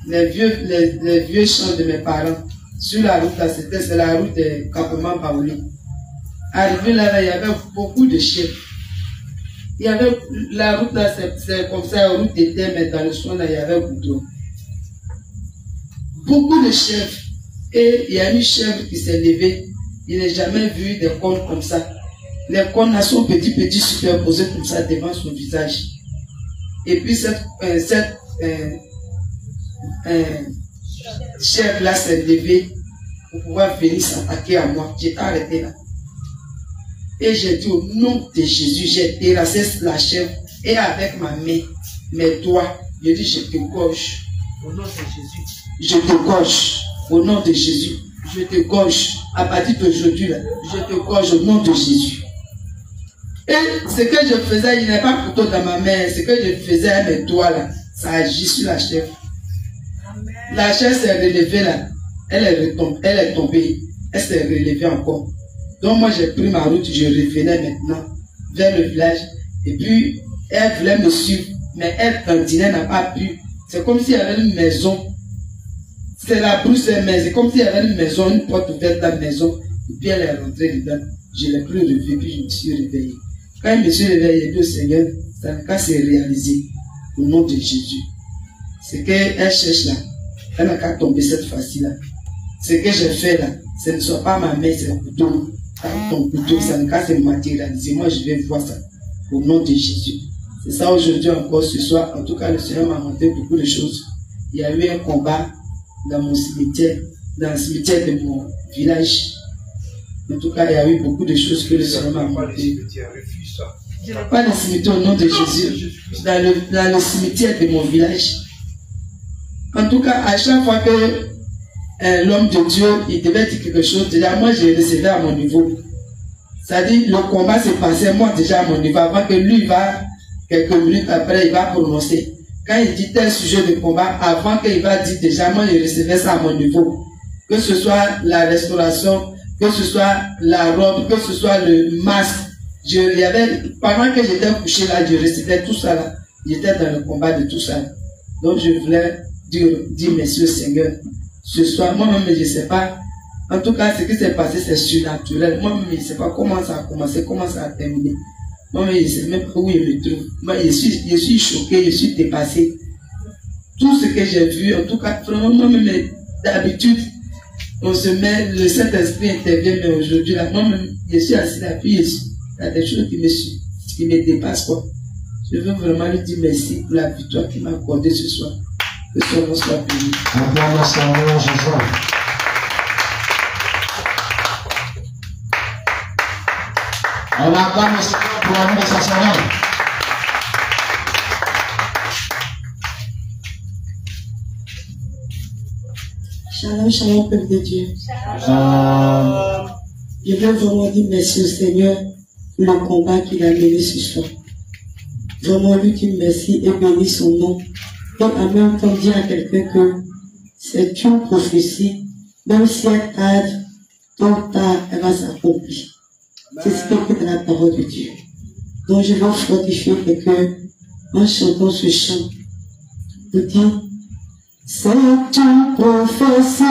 les vieux champs de mes parents. Sur la route, là, c'est la route de campement Paoli. Arrivé là, il y avait beaucoup de chefs. Il y avait, la route là, c'est comme ça, la route était, mais dans le soin là, il y avait goudron. Beaucoup de chefs. Et il y a une chèvre qui s'est levée. Il n'a jamais vu des cornes comme ça. Les cornes là sont petits superposés comme ça devant son visage. Et puis cette chèvre là s'est levée pour pouvoir venir s'attaquer à moi. J'étais arrêté là. Et j'ai dit au nom de Jésus, j'ai terrassé la chèvre et avec ma main, mes doigts, je dis je te gorge. Au nom de Jésus. Je te gorge. Au nom de Jésus. Je te gorge. À partir d'aujourd'hui, je te gorge au nom de Jésus. Et ce que je faisais, il n'est pas couteau dans ma main. Ce que je faisais à mes doigts là, ça agit sur la chèvre. La chèvre s'est relevée là. Elle est tombée. Elle s'est relevée encore. Donc moi j'ai pris ma route, je revenais maintenant vers le village. Et puis elle voulait me suivre. Mais elle, cantinée, n'a pas pu. C'est comme s'il y avait une maison. C'est la brousse, mais c'est comme s'il y avait une maison, une porte ouverte dans la maison. Et puis elle est rentrée dedans. Je l'ai plus revue, puis je me suis réveillé. Quand je me suis réveillé, j'ai dit au Seigneur, ça n'a qu'à se réaliser au nom de Jésus. Ce qu'elle cherche là, elle n'a qu'à tomber cette fois-ci là. Ce que j'ai fait là, ce ne soit pas ma main, c'est le couteau. Ton couteau, ça n'a qu'à se matérialiser. Moi, je vais voir ça au nom de Jésus. C'est ça aujourd'hui encore ce soir. En tout cas, le Seigneur m'a montré beaucoup de choses. Il y a eu un combat dans mon cimetière, dans le cimetière de mon village. En tout cas, il y a eu beaucoup de choses que le Seigneur m'a montré. Pas le cimetière au nom de Jésus, dans le cimetière de mon village. En tout cas, à chaque fois que l'homme de Dieu, il devait dire quelque chose, déjà moi je recevais à mon niveau. C'est-à-dire, le combat s'est passé moi déjà à mon niveau, avant que lui va, quelques minutes après, il va prononcer. Quand il dit tel sujet de combat, avant qu'il va dire déjà, moi je recevais ça à mon niveau. Que ce soit la restauration, que ce soit la robe, que ce soit le masque. Pendant que j'étais couché là, je recevais tout ça là. J'étais dans le combat de tout ça. Donc je voulais dire merci au Seigneur. Ce soir, moi-même, je ne sais pas. En tout cas, ce qui s'est passé, c'est surnaturel. Moi-même, je ne sais pas comment ça a commencé, comment ça a terminé. Moi-même, je ne sais même pas où je me trouve. Moi, je suis choqué, je suis dépassé. Tout ce que j'ai vu, en tout cas, vraiment, moi-même, d'habitude, on se met, le Saint-Esprit intervient, mais aujourd'hui, là, moi-même, je suis assis là, puis il y a des choses qui me dépassent, quoi. Je veux vraiment lui dire merci pour la victoire qu'il m'a accordée ce soir. Que son nom soit béni. Acclame Seigneur Jésus. On acclame le Seigneur pour l'amour de sa Seigneur. Shalom, shalom, peuple de Dieu. Shalom. Je veux vraiment dire merci au Seigneur pour le combat qu'il a mené ce soir. Vraiment, lui dit merci et bénit son nom. Et en même temps dire à quelqu'un que c'est une prophétie, même si elle tarde, tôt ou tard, elle va s'accomplir. C'est ce qui est écrit dans la parole de Dieu. Donc je vais fortifier quelqu'un en chantant ce chant. Je dis, c'est une prophétie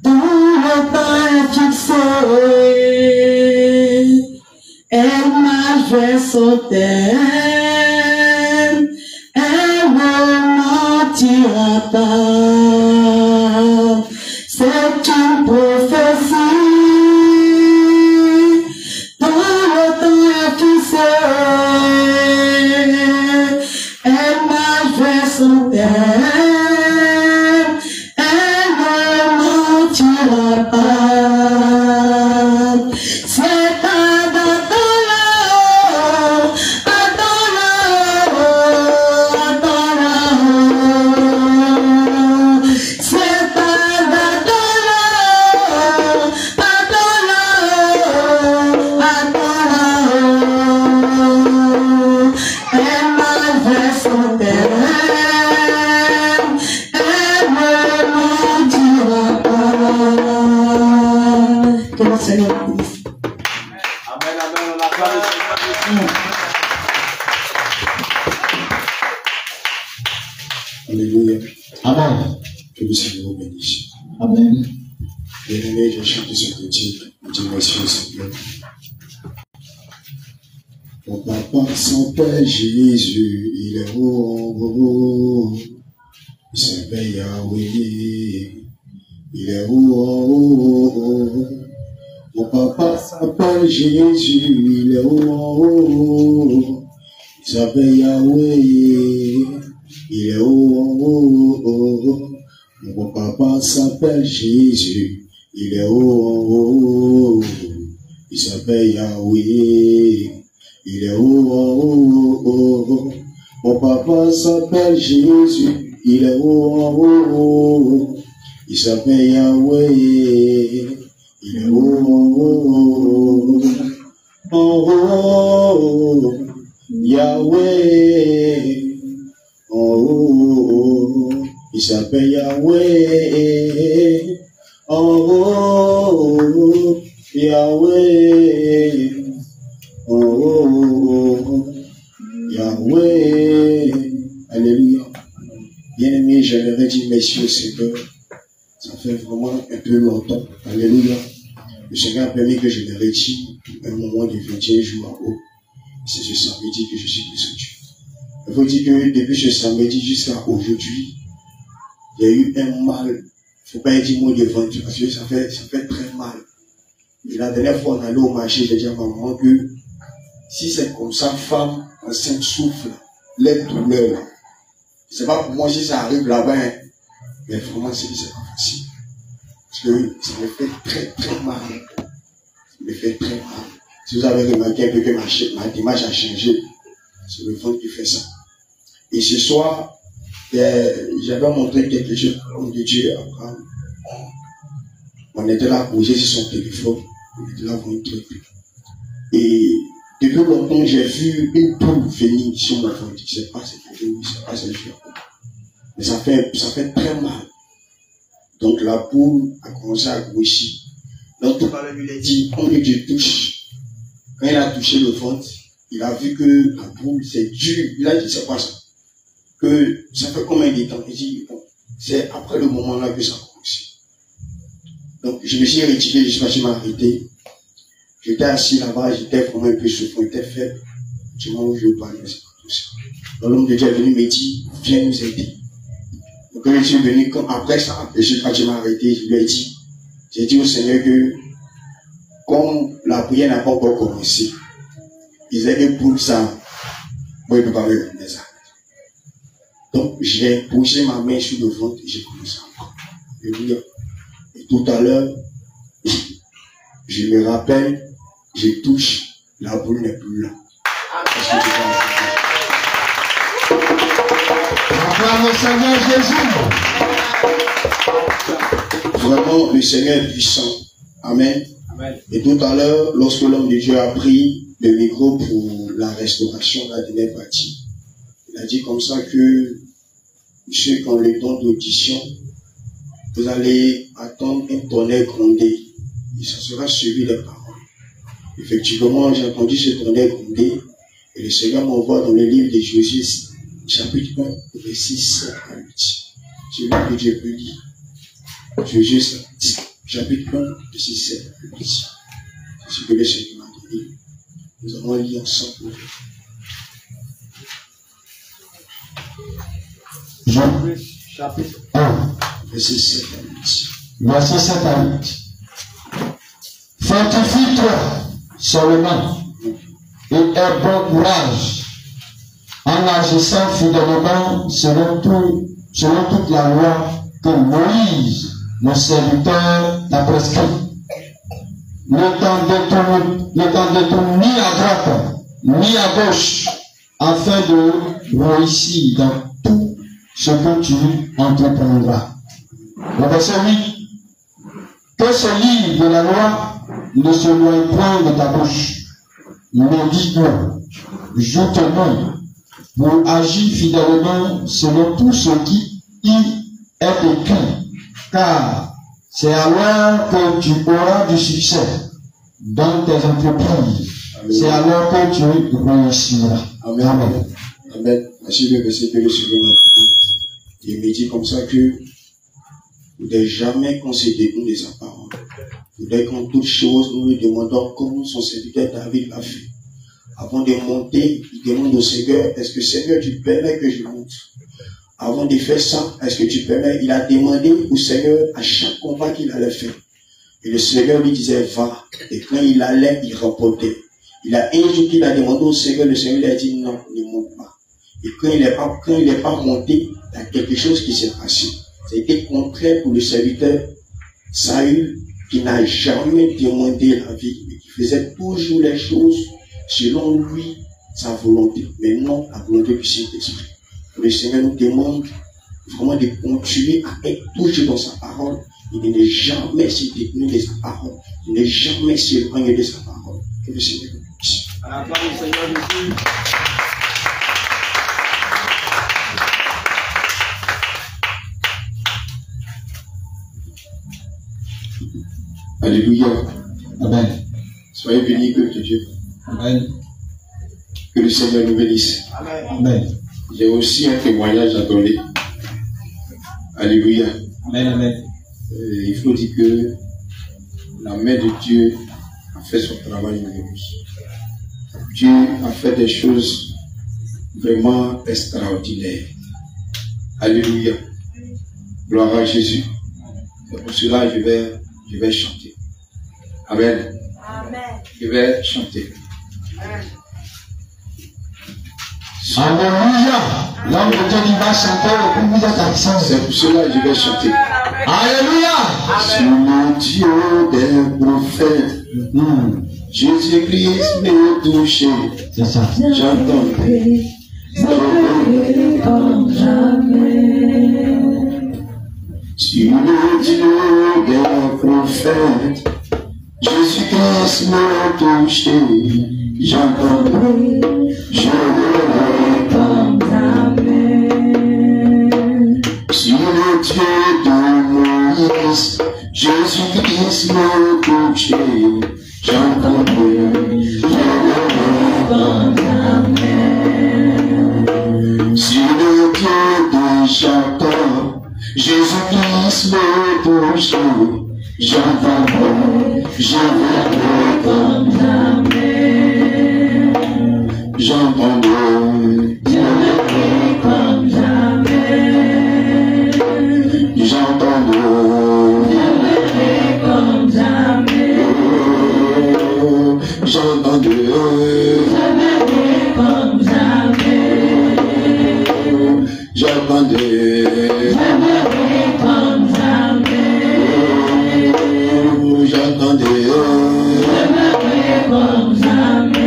dont le temps est fixé. Elle m'achève son terme, elle ne mentira pas. C'est une prophétie dont le temps est fixé. Elle m'achève son terme, elle ne mentira pas. Alléluia. Amen. Que le Seigneur vous bénisse. Amen. Bien-aimé, j'ai chanté ce petit. Dieu merci au Seigneur. Mon papa s'appelle Jésus, il est haut. Il s'appelle Yahweh, il est haut. Mon papa s'appelle Jésus, il est haut. Il s'appelle Yahweh, il est haut. Mon papa s'appelle Jésus, il est haut. Il s'appelle Yahweh, il est haut. Mon papa s'appelle Jésus, il est haut. Il s'appelle Yahweh, il est haut. Oh, Yahweh, oh, il s'appelle Yahweh, oh, Yahweh, oh, Yahweh, alléluia. Bien-aimé, j'aimerais dire merci au Seigneur. Ça fait vraiment un peu longtemps, alléluia. Le Seigneur a permis que je me retire un moment de 21 jours à haut. C'est ce samedi que je suis descendu. Il faut dire que depuis ce samedi jusqu'à aujourd'hui, il y a eu un mal. Il ne faut pas dire mot devant Dieu parce que ça fait très mal. Et la dernière fois, on allait au marché, j'ai dit à ma maman que si c'est comme ça, femme enceinte souffle, les douleurs. C'est pas pour moi si ça arrive là-bas, hein. Mais vraiment, c'est pas facile. Parce que ça me fait très très mal. Ça me fait très mal. Si vous avez remarqué un peu que ma démarche a changé, c'est le ventre qui fait ça. Et ce soir, j'avais montré quelque chose à l'homme de Dieu, Abraham. On était là posé sur son téléphone, on était là pour un truc. Et depuis longtemps, j'ai vu une poule venir sur mon ventre. Je ne sais pas si c'est oui, c'est pas celle-ci. Mais ça fait très mal. Donc la poule a commencé à grossir. Donc tout à l'heure, il a dit, quand Dieu touche, quand il a touché le ventre, il a vu que la poule, c'est dur. Il a dit, c'est pas ça. Que ça fait combien de temps? Il dit, bon, c'est après le moment là que ça a commencé. Donc je me suis retiré, je sais pas si je m'arrêtais. J'étais assis là-bas, j'étais vraiment un peu souffrant, j'étais faible. Du moment où je parlais, c'est pas tout ça. Donc l'homme de Dieu est venu me dire, viens nous aider. Donc quand je suis venu, après ça, quand je m'arrêtais, je lui ai dit, j'ai dit au Seigneur que, comme la prière n'a pas encore commencé, ils aidaient pour ça, moi je ne peux pas regarder ça. Donc j'ai posé ma main sur le ventre et j'ai commencé à prier. Et tout à l'heure, je me rappelle, je touche, la boule n'est plus là. Acclame le Seigneur Jésus. Vraiment, le Seigneur est puissant. Amen. Et tout à l'heure, lorsque l'homme de Dieu a pris le micro pour la restauration de la dernière partie, il a dit comme ça que ceux qui ont le don d'audition, vous allez attendre un tonnerre grondé. Et ça sera suivi des paroles. Effectivement, j'ai entendu ce tonnerre grondé. Et le Seigneur m'envoie dans le livre de Josué, chapitre 1, verset 7 à 8. C'est lui que Dieu peut lire. Josué, chapitre 1, verset 7 à 8. C'est ce que le Seigneur m'a donné. Nous allons lire ensemble. Jean, chapitre 1, verset 7 à 8. Verset 7 à 8. Fortifie-toi seulement et aie bon courage en agissant fidèlement selon toute la loi que Moïse, mon serviteur, t'a prescrit. Ne t'en détourne ni à droite ni à gauche, afin de réussir dans tout ce que tu entreprendras. Le verset 8. Que ce livre de la loi ne se loigne point de ta bouche. Médite-le, joue-le, pour agir fidèlement selon tout ce qui y est écrit, car c'est alors que tu auras du succès dans tes entreprises. C'est alors que tu réussiras. Amen. Amen. Amen. Voici le verset que le Seigneur m'a dit. Il me dit comme ça que vous ne devez jamais qu'on se détourne de sa parole. Vous devez qu'en toute chose, nous lui demandons comment son serviteur David l'a fait. Avant de monter, il demande au Seigneur, est-ce que Seigneur, tu permets que je monte? Avant de faire ça, est-ce que tu permets? Il a demandé au Seigneur à chaque combat qu'il allait faire. Et le Seigneur lui disait, va. Et quand il allait, il remportait. Il a un jour qu'il a demandé au Seigneur, le Seigneur lui a dit, non, ne monte pas. Et quand il n'est pas monté, il y a quelque chose qui s'est passé. C'était contraire pour le serviteur Saül, qui n'a jamais demandé la vie, mais qui faisait toujours les choses selon lui, sa volonté, mais non la volonté du Saint-Esprit. Le Seigneur nous demande vraiment de continuer à être toujours dans sa parole et de ne jamais se détourner de sa parole, de ne jamais s'éloigner de sa parole. Que le Seigneur nous bénisse. À la gloire du Seigneur Jésus. Alléluia. Amen. Soyez bénis, peuple de Dieu. Amen. Que le Seigneur nous bénisse. Amen. J'ai aussi un témoignage à donner. Alléluia. Amen. Amen. Il faut dire que la main de Dieu a fait son travail dans nos vies. Dieu a fait des choses vraiment extraordinaires. Alléluia. Gloire à Jésus. Et pour cela, je vais chanter. Amen. Amen. Je vais chanter. Alléluia. L'homme de Dieu qui va chanter et puis vous êtes absent. C'est pour cela que je vais chanter. Alléluia. Sur le Dieu des prophètes, Jésus-Christ m'est touché. C'est ça. J'entends. Comme jamais. Sur le Dieu des prophètes, Jésus-Christ m'a touché. J'entends. Je le Comme jamais. Sur le Dieu de Moïse, Jésus-Christ m'a touché. J'entends. Comme jamais. Sur le Dieu de Jacob, Jésus-Christ m'a touché. J'entends. Comme jamais. J'entends. Je le prie comme jamais. J'entends. Je le prie comme jamais. J'entends. Je le prie comme jamais. J'entends. Je le prie comme jamais. J'entends. Je le prie comme jamais.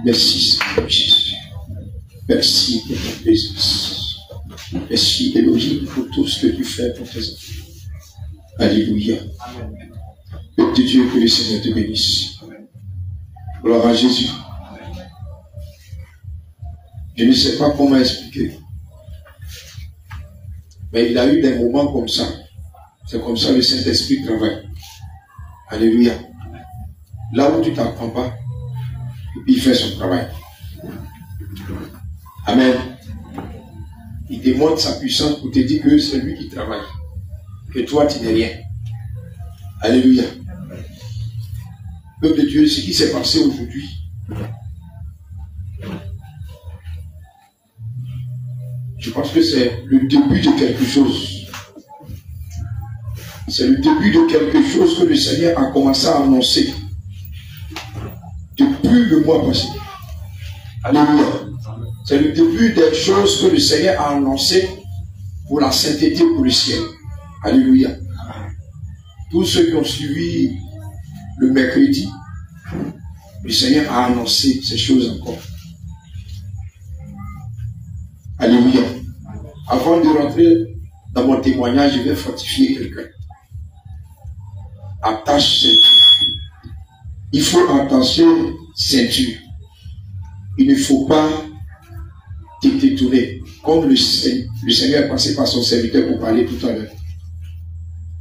Merci Seigneur Jésus. Merci pour ta présence. Merci Elohim pour tout ce que tu fais pour tes enfants. Alléluia. Petit Dieu, que le Seigneur te bénisse. Gloire à Jésus. Je ne sais pas comment expliquer. Mais il a eu des moments comme ça. C'est comme ça que le Saint-Esprit travaille. Alléluia. Là où tu ne t'attends pas, il fait son travail. Amen. Il démontre sa puissance pour te dire que c'est lui qui travaille. Que toi, tu n'es rien. Alléluia. Peuple de Dieu, ce qui s'est passé aujourd'hui, je pense que c'est le début de quelque chose. C'est le début de quelque chose que le Seigneur a commencé à annoncer depuis le mois passé. Alléluia. C'est le début des choses que le Seigneur a annoncé pour la sainteté, pour le ciel. Alléluia. Tous ceux qui ont suivi le mercredi, le Seigneur a annoncé ces choses encore. Alléluia. Avant de rentrer dans mon témoignage, je vais fortifier quelqu'un. Attache ceinture. Il faut attacher ceinture. Il ne faut pas te détourner. Comme le Seigneur est passé par son serviteur pour parler tout à l'heure.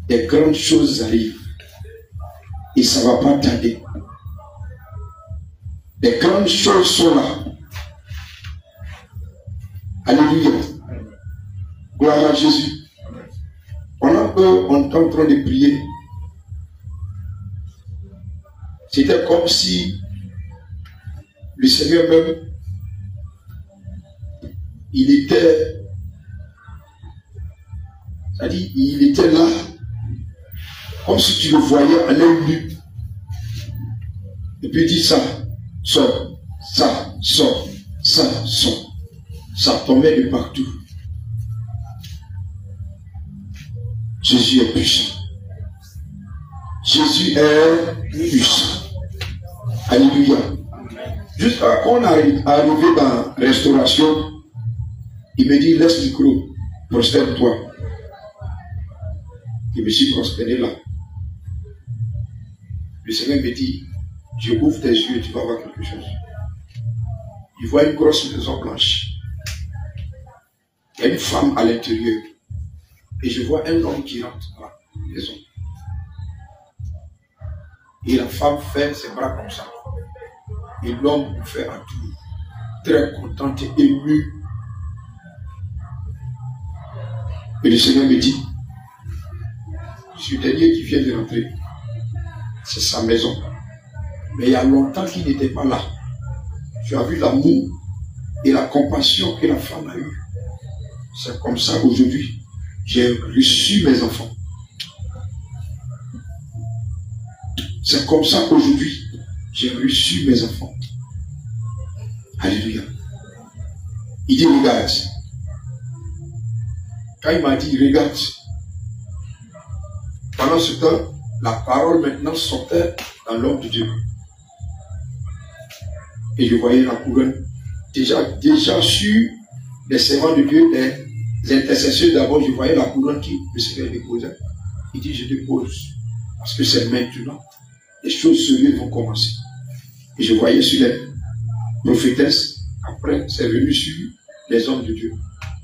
Des grandes choses arrivent. Et ça ne va pas tarder. Des grandes choses sont là. Alléluia. Gloire à Jésus. Pendant qu'on est en train de prier, c'était comme si le Seigneur même, il était, c'est-à-dire, il était là, comme si tu le voyais à l'œil nu. Et puis il dit ça, sort, ça, sort, ça, sort. Ça tombait de partout. Jésus est puissant. Jésus est puissant. Alléluia. Juste quand on est arrivé dans la restauration, il me dit, laisse le micro, prosterne-toi. Je me suis prosterné là. Le Seigneur me dit, je ouvre tes yeux et tu vas voir quelque chose. Il voit une grosse maison blanche. Il y a une femme à l'intérieur. Et je vois un homme qui rentre dans la maison. Et la femme fait ses bras comme ça. Et l'homme fait un tour. Très content et ému. Et le Seigneur me dit, je suis le dernier qui vient de rentrer. C'est sa maison. Mais il y a longtemps qu'il n'était pas là. Tu as vu l'amour et la compassion que la femme a eue. C'est comme ça aujourd'hui. J'ai reçu mes enfants. C'est comme ça qu'aujourd'hui, j'ai reçu mes enfants. Alléluia. Il dit, regarde. Quand il m'a dit, regarde, pendant ce temps, la parole maintenant sortait dans l'homme de Dieu. Et je voyais la couronne. Déjà sur les servants de Dieu, les intercesseurs d'abord, je voyais la couronne qui le Seigneur déposait. Il dit, je dépose. Parce que c'est maintenant. Les choses sérieuses vont commencer. Et je voyais sur les prophétesses, après, c'est venu sur les hommes de Dieu.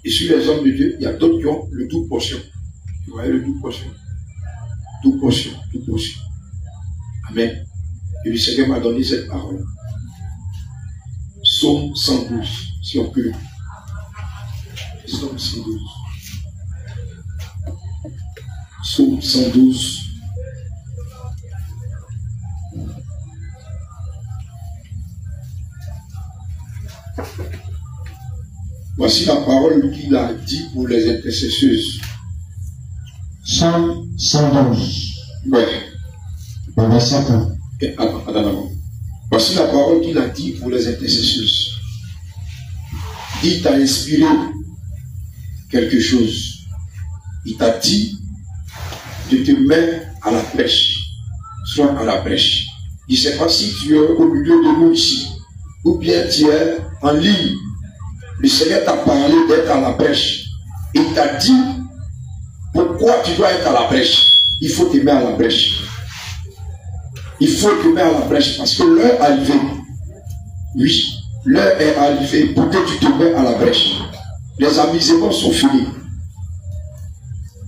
Et sur les hommes de Dieu, il y a d'autres qui ont le double portion. Je voyais le double portion. Double portion, double portion. Amen. Et le Seigneur m'a donné cette parole. Psaume 112, si on peut. Psaume 112. Psaume 112. Voici la parole qu'il a dit pour les intercesseuses. Psaume 112. Ouais. Le verset 1. Attends. Voici la parole qu'il a dit pour les intercesseuses. Il t'a inspiré quelque chose. Il t'a dit de te mettre à la brèche. Sois à la brèche. Je ne sais pas si tu es au milieu de nous ici, ou bien tu es en ligne. Le Seigneur t'a parlé d'être à la brèche. Il t'a dit pourquoi tu dois être à la brèche. Il faut te mettre à la brèche. Il faut te mettre à la brèche parce que l'heure est arrivée. Oui, l'heure est arrivée pour que tu te mettes à la brèche. Les amusements sont finis.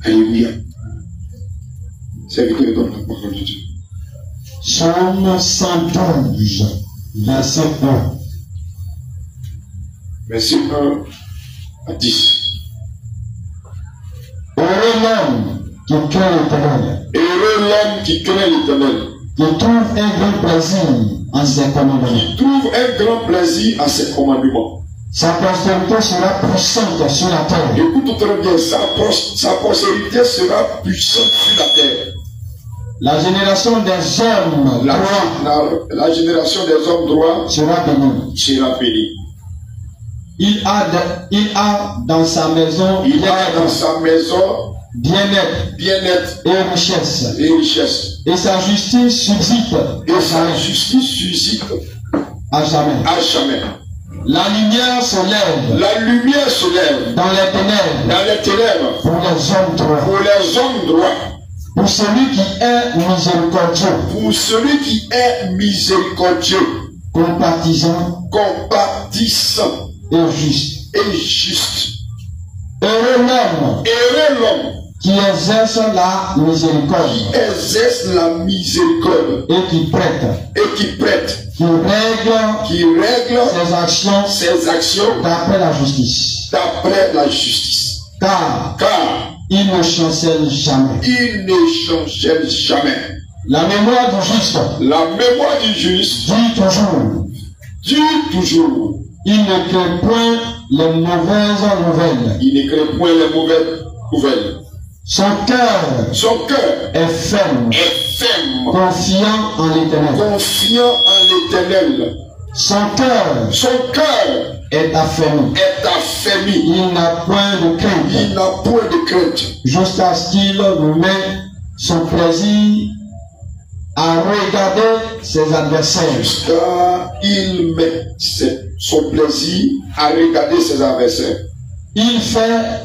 Alléluia. Serviteur, donne la parole de Dieu. Psaume 112, verset 1. Verset 1 à 10. Heureux l'homme qui craint l'Éternel, Heureux l'homme qui craint l'Éternel, qui trouve un grand plaisir en ses commandements. qui trouve un grand plaisir à ses commandements. Sa postérité sera puissante sur la terre. Écoute très bien, sa postérité sera puissante sur la terre. La génération des hommes droits La génération des hommes droits sera bénie. sera bénie. Il a dans sa maison Il a dans sa maison bien-être bien-être et richesse. et richesse. Et sa justice subsiste Et sa justice suscite à jamais. à jamais. La lumière se lève La lumière se lève dans les ténèbres dans les ténèbres pour les hommes droits. pour les hommes droits. Pour celui qui est miséricordieux, Pour celui qui est miséricordieux, compatissant compatissant et juste. et juste. Heureux l'homme Heureux l'homme qui exerce la miséricorde qui exerce la miséricorde et qui prête, qui règle ses actions d'après la justice. d'après la justice. Car Car il ne chancelle jamais. il ne chancelle jamais. La mémoire du juste La mémoire du juste dit toujours. Il ne crée point les mauvaises nouvelles. Il ne crée point les mauvaises nouvelles. Son cœur est ferme, confiant en l'Éternel. Confiant en l'Éternel. Son cœur est affermi. Il n'a point de crainte. Jusqu'à ce qu'il met son plaisir à regarder ses adversaires. Jusqu'à il met son plaisir à regarder ses adversaires. Il fait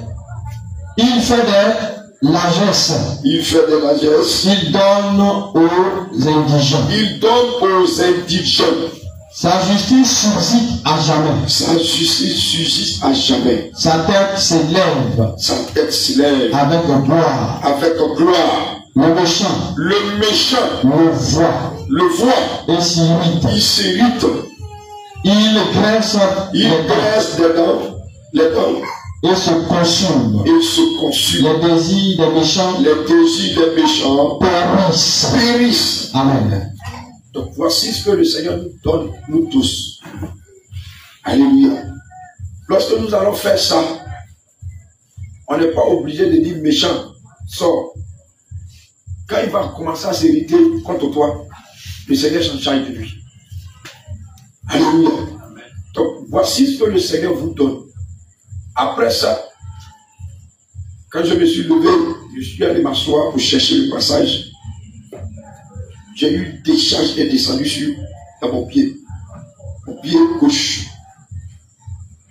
des largesses. Il fait des largesses. Il donne aux indigents. Sa justice subsiste à jamais. Sa justice subsiste à jamais. Sa tête s'élève. Avec gloire. Le méchant le voit et s'irrite. Il s'irrite. Il graisse les dents. Et se consume. Les désirs des méchants périssent. Amen. Donc voici ce que le Seigneur nous donne, nous tous. Alléluia. Lorsque nous allons faire ça, on n'est pas obligé de dire méchant, sors. Quand il va commencer à s'irriter contre toi, le Seigneur s'en charge de lui. Alléluia. Donc voici ce que le Seigneur vous donne. Après ça, quand je me suis levé, je suis allé m'asseoir pour chercher le passage. J'ai eu des charges et descendu dans mon pied gauche.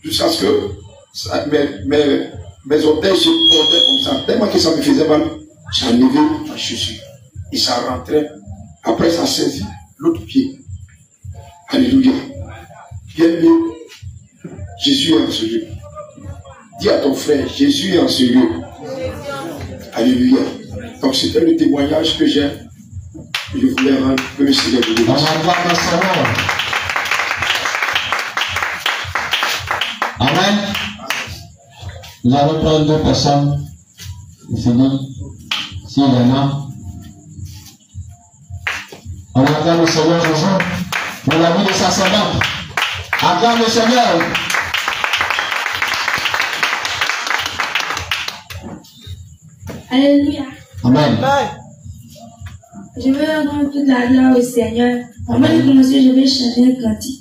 Jusqu'à ce que mes orteils se tordaient comme ça. Tellement que ça me faisait mal, j'ai enlevé ma chaussure. Et ça rentrait. Après, ça saisit l'autre pied. Alléluia. Bien-aimé, Jésus est en ce lieu. Dis à ton frère, Jésus est en ce lieu. Alléluia. Donc c'était le témoignage que j'ai. Je voulais rendre que le Seigneur vous bénisse. Amen. Nous allons prendre 2 personnes. C'est fini. S'il y en a. On acclame le Seigneur Jésus pour la vie de sa servante. Acclame le Seigneur. Alléluia. Amen. Je veux rendre toute la gloire au Seigneur. Avant de commencer, je vais chanter un cantique.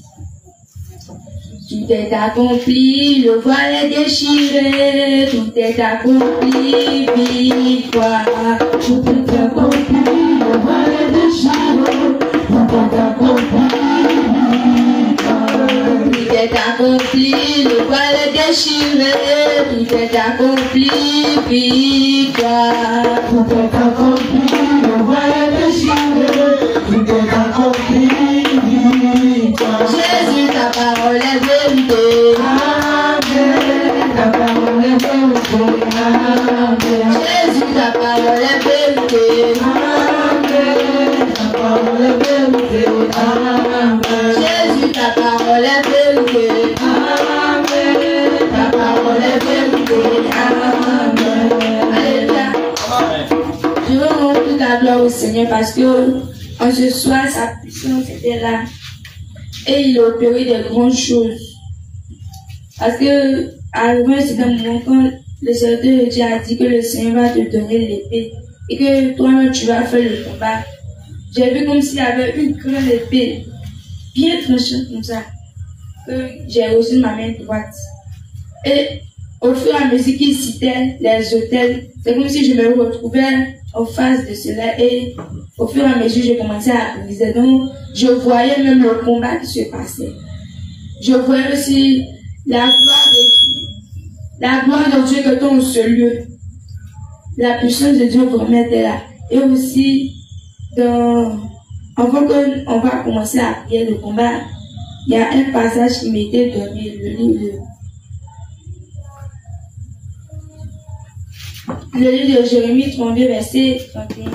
Tout est accompli, le voile est déchiré. Tout est accompli, victoire. Tout est accompli, le voile est déchiré. Tout est accompli, victoire. Tout est accompli, le voile est déchiré. Tout est accompli, victoire. Tout est accompli, le voile est déchiré. Tout est Amen. Ta parole est vérité. Amen. Alléluia. Je veux rendre toute la gloire au Seigneur parce que en ce soir, sa puissance était là. Et il a opéré des grandes choses. Parce que, à un certain moment, quand le serviteur de Dieu a dit que le Seigneur va te donner l'épée et que toi-même tu vas faire le combat, j'ai vu comme s'il y avait une grande épée, bien tranchante comme ça, que j'ai reçu de ma main droite. Et au fur et à mesure qu'il citait les autels, c'est comme si je me retrouvais en face de cela et au fur et à mesure je commençais à viser. Donc, je voyais même le combat qui se passait. Je voyais aussi la gloire de Dieu qui est dans ce lieu. La puissance de Dieu vraiment était là. Et aussi, avant qu'on va commencer à prier le combat, il y a un passage qui m'était donné, le livre de Jérémie 32, verset 31.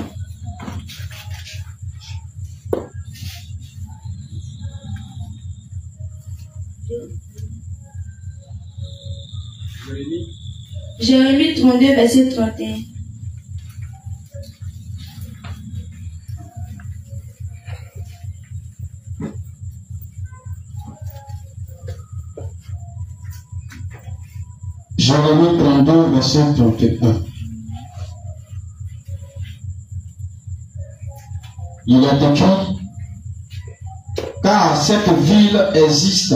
Jérémie 32, verset 31. Jérémie 32, verset 31. Il est écrit, car cette ville existe,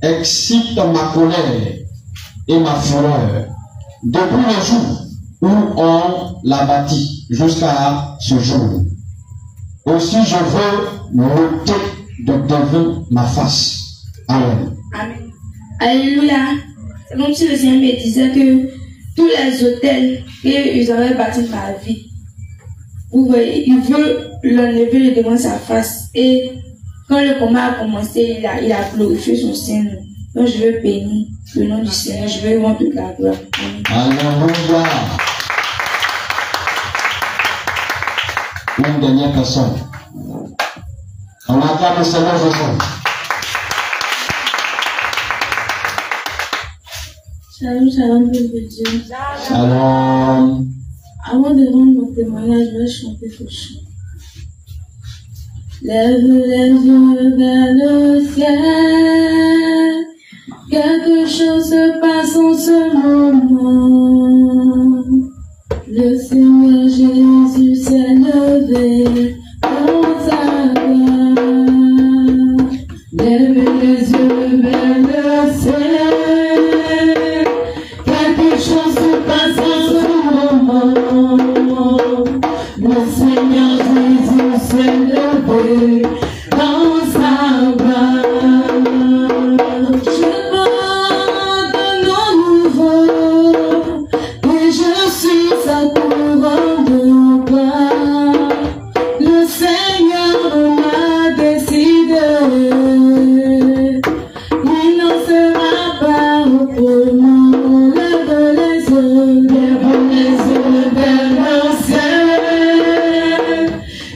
excite ma colère et ma fureur, depuis le jour où on l'a bâti jusqu'à ce jour. Aussi je veux m'ôter de devant ma face. Amen. Amen. Alléluia. C'est comme si le Seigneur me disait que tous les hôtels qu'ils avaient bâtis ma vie, vous voyez, il veut l'enlever devant sa face. Et quand le combat a commencé, il a glorifié son Seigneur. Donc je veux bénir le nom du Seigneur, je veux rendre toute la gloire. Alléluia. Une dernière personne. On acclame le Seigneur Jésus. Shalom, shalom, peuple de Dieu. Shalom. Avant de rendre mon témoignage, je vais chanter ce chant. Lève les yeux vers le ciel. Quelque chose se passe en ce moment. Le Seigneur Jésus s'est levé dans sa gloire. Lève les yeux vers le ciel. Quelque chose se passe en ce moment. Le Seigneur Jésus s'est levé dans sa gloire. Je porte un nom nouveau et je suis sa couronne de gloire. Le Seigneur m'a décidé, il n'en sera pas autrement. Lève les yeux vers le ciel.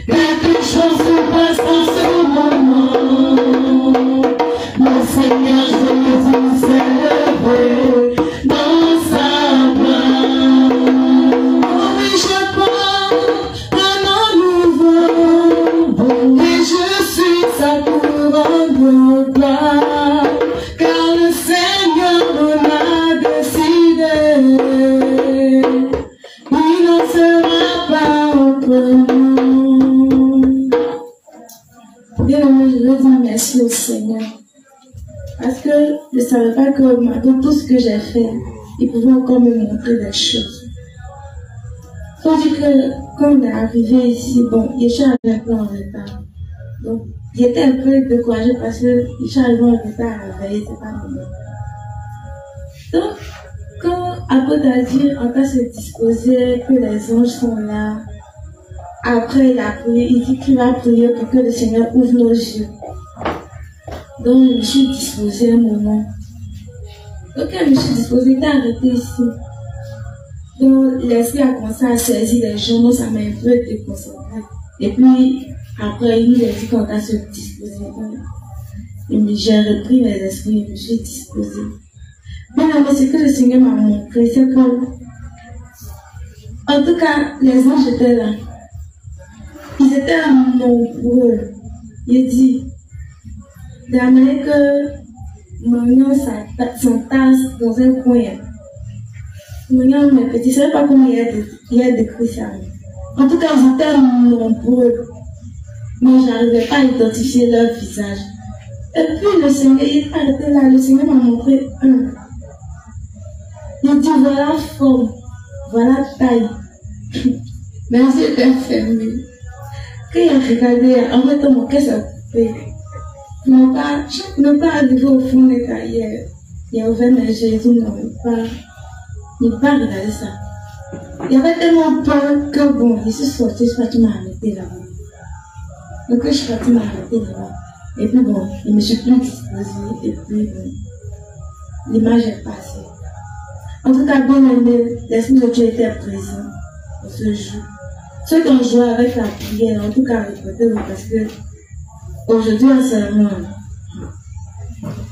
Quelque chose se passe en ce moment. Le Seigneur Jésus s'est levé dans sa gloire. Oh oui, je porte un nom nouveau et je suis sa couronne de gloire. Car le Seigneur m'a décidé, il n'en sera pas autrement. Bien aimé, je veux dire merci au Seigneur. Parce que je ne savais pas que malgré tout ce que j'ai fait, il pouvait encore me montrer des choses. Il faut dire que quand on est arrivé ici, bon, Yeshua avait un peu en retard. Donc, j'étais un peu découragée parce que Yeshua arrivait en retard à réveiller, c'est pas normal. Donc, quand apôtre a dit, on va se disposer, que les anges sont là. Après, il a prié, il dit qu'il va prier pour que le Seigneur ouvre nos yeux. Donc, je me suis disposée un moment. Donc, quand je me suis disposée, il était arrêté ici. Donc, l'esprit a commencé à saisir les gens, donc ça m'a un peu déconcentrée. Et puis, après, il nous a dit qu'on va se disposer. Et j'ai repris mes esprits, je me suis disposée. Bien, mais ce que le Seigneur m'a montré, c'est que, en tout cas, les anges étaient là. Ils étaient nombreux. Il dit, de la manière que Magnon s'entasse dans un coin. Magnon, mes petits, je ne sais pas comment il y a décrit ça. En tout cas, ils étaient nombreux. Mais je n'arrivais pas à identifier leur visage. Et puis le Seigneur, il est arrêté là, le Seigneur m'a montré un. Il dit, voilà forme, voilà taille. Mais ils étaient fermés. Quand il a regardé, en fait, mon cœur s'est coupé. Je n'ai pas arrivé au fond des carrières. Il a ouvert mes yeux, il dit, non, il n'a pas regardé ça. Il y avait tellement peur que bon, je suis sortie, je suis partie m'arrêter là-bas. Donc je suis partie m'arrêter là-bas. Et puis bon, je ne me suis plus disposée. Et puis bon, l'image est passée. En tout cas, bien aimé, l'Esprit de Dieu était présent pour ce jour. Ceux qui ont joué avec la prière, en tout cas, répétez-le parce que aujourd'hui, en ce moment,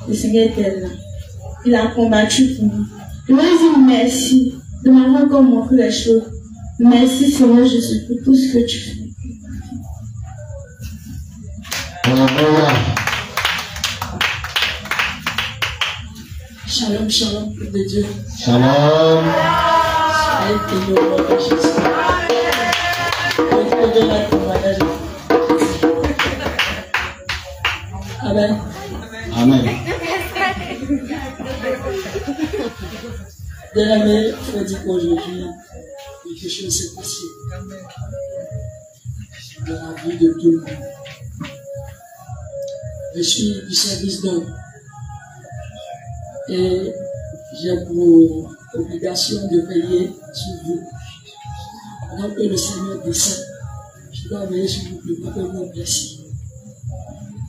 le Seigneur était là. Il a combattu pour nous. Je voulais dire merci de m'avoir encore montré les choses. Merci Seigneur Jésus pour tout ce que tu fais. Alléluia. Shalom, shalom, pour de Dieu. Shalom. Soyez bénis au nom de Jésus. Que Dieu la témoignage. Amen. Amen. Bien-aimé, je veux dire qu'aujourd'hui, quelque chose s'est passé dans la vie de tout le monde. Je suis du service d'ordre et j'ai pour obligation de veiller sur vous. Pendant que le Seigneur descend, je dois veiller sur vous pour que vous vous blessiez.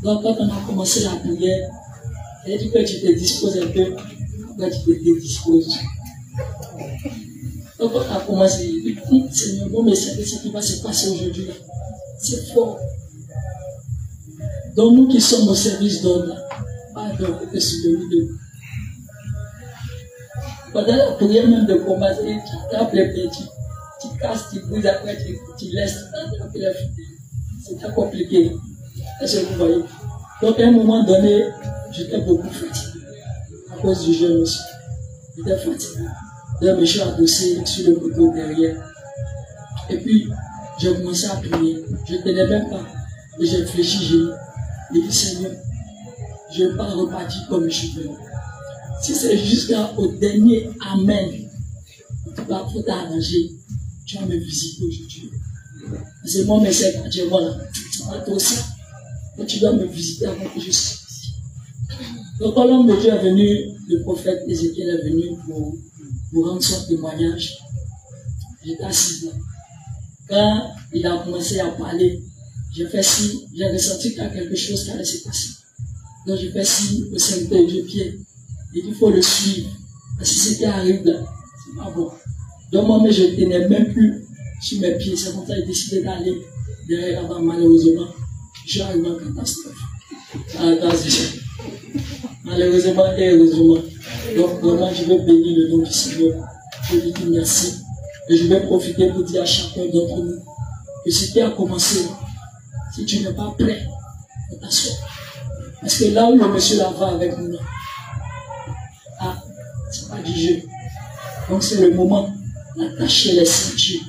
Donc quand on a commencé la prière, j'ai dit que tu te disposes un peu, pourquoi tu te dédisposes. Donc on a commencé, Seigneur, bon, mais c'est ce qui va se passer aujourd'hui. C'est fort. Donc nous qui sommes au service d'ordre, pardon, que c'est de nous. Pendant la prière même de combat, tu tapes les pieds, tu casses, tu brises, après tu laisses, c'était compliqué. Est-ce que vous voyez? Donc à un moment donné, j'étais beaucoup fatigué, à cause du jeûne aussi. J'étais fatigué. Donc je suis adossé sur le poteau derrière. Et puis, j'ai commencé à prier. Je ne tenais même pas. Et j'ai réfléchi, j'ai dit, Seigneur, je ne vais pas repartir comme je suis venu. Si c'est jusqu'au dernier Amen, tu vas faut t'arranger. Tu vas me visiter aujourd'hui. C'est moi, mais c'est quand tu vois là. C'est pas toi ça. Donc tu dois me visiter avant que je sois ici. Donc quand l'homme de Dieu est venu, le prophète Ézéchiel est venu pour rendre son témoignage. J'étais assis là. Quand il a commencé à parler, j'ai fait si, j'ai ressenti qu'il y a quelque chose qui allait se passer. Donc j'ai fait si au serviteur de pied. Il faut le suivre. Parce que ce qui arrive là, c'est pas bon. Donc moi-même, je ne tenais même plus sur mes pieds. C'est comme ça que j'ai décidé d'aller derrière là-bas, malheureusement. Je suis arrivé en catastrophe. Malheureusement et heureusement. Donc vraiment, je veux bénir le nom du Seigneur. Je lui dis merci. Et je vais profiter pour dire à chacun d'entre nous que ce qui a commencé, si tu n'es pas prêt, faut t'asseoir. Parce que là où le monsieur là va avec nous, c'est pas du jeu. Donc c'est le moment d'attacher les ceintures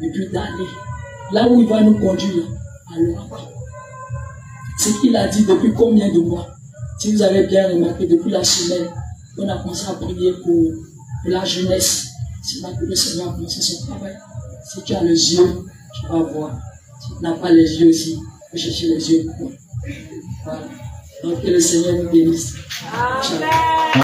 et puis d'aller. Là où il va nous conduire, allons après. Ce qu'il a dit depuis combien de mois? Si vous avez bien remarqué, depuis la semaine, on a commencé à prier pour la jeunesse. C'est là que le Seigneur a commencé son travail. Si tu as les yeux, tu vas voir. Si tu n'as pas les yeux aussi, il faut chercher les yeux. Voilà. Donc que le Seigneur nous bénisse. Ciao.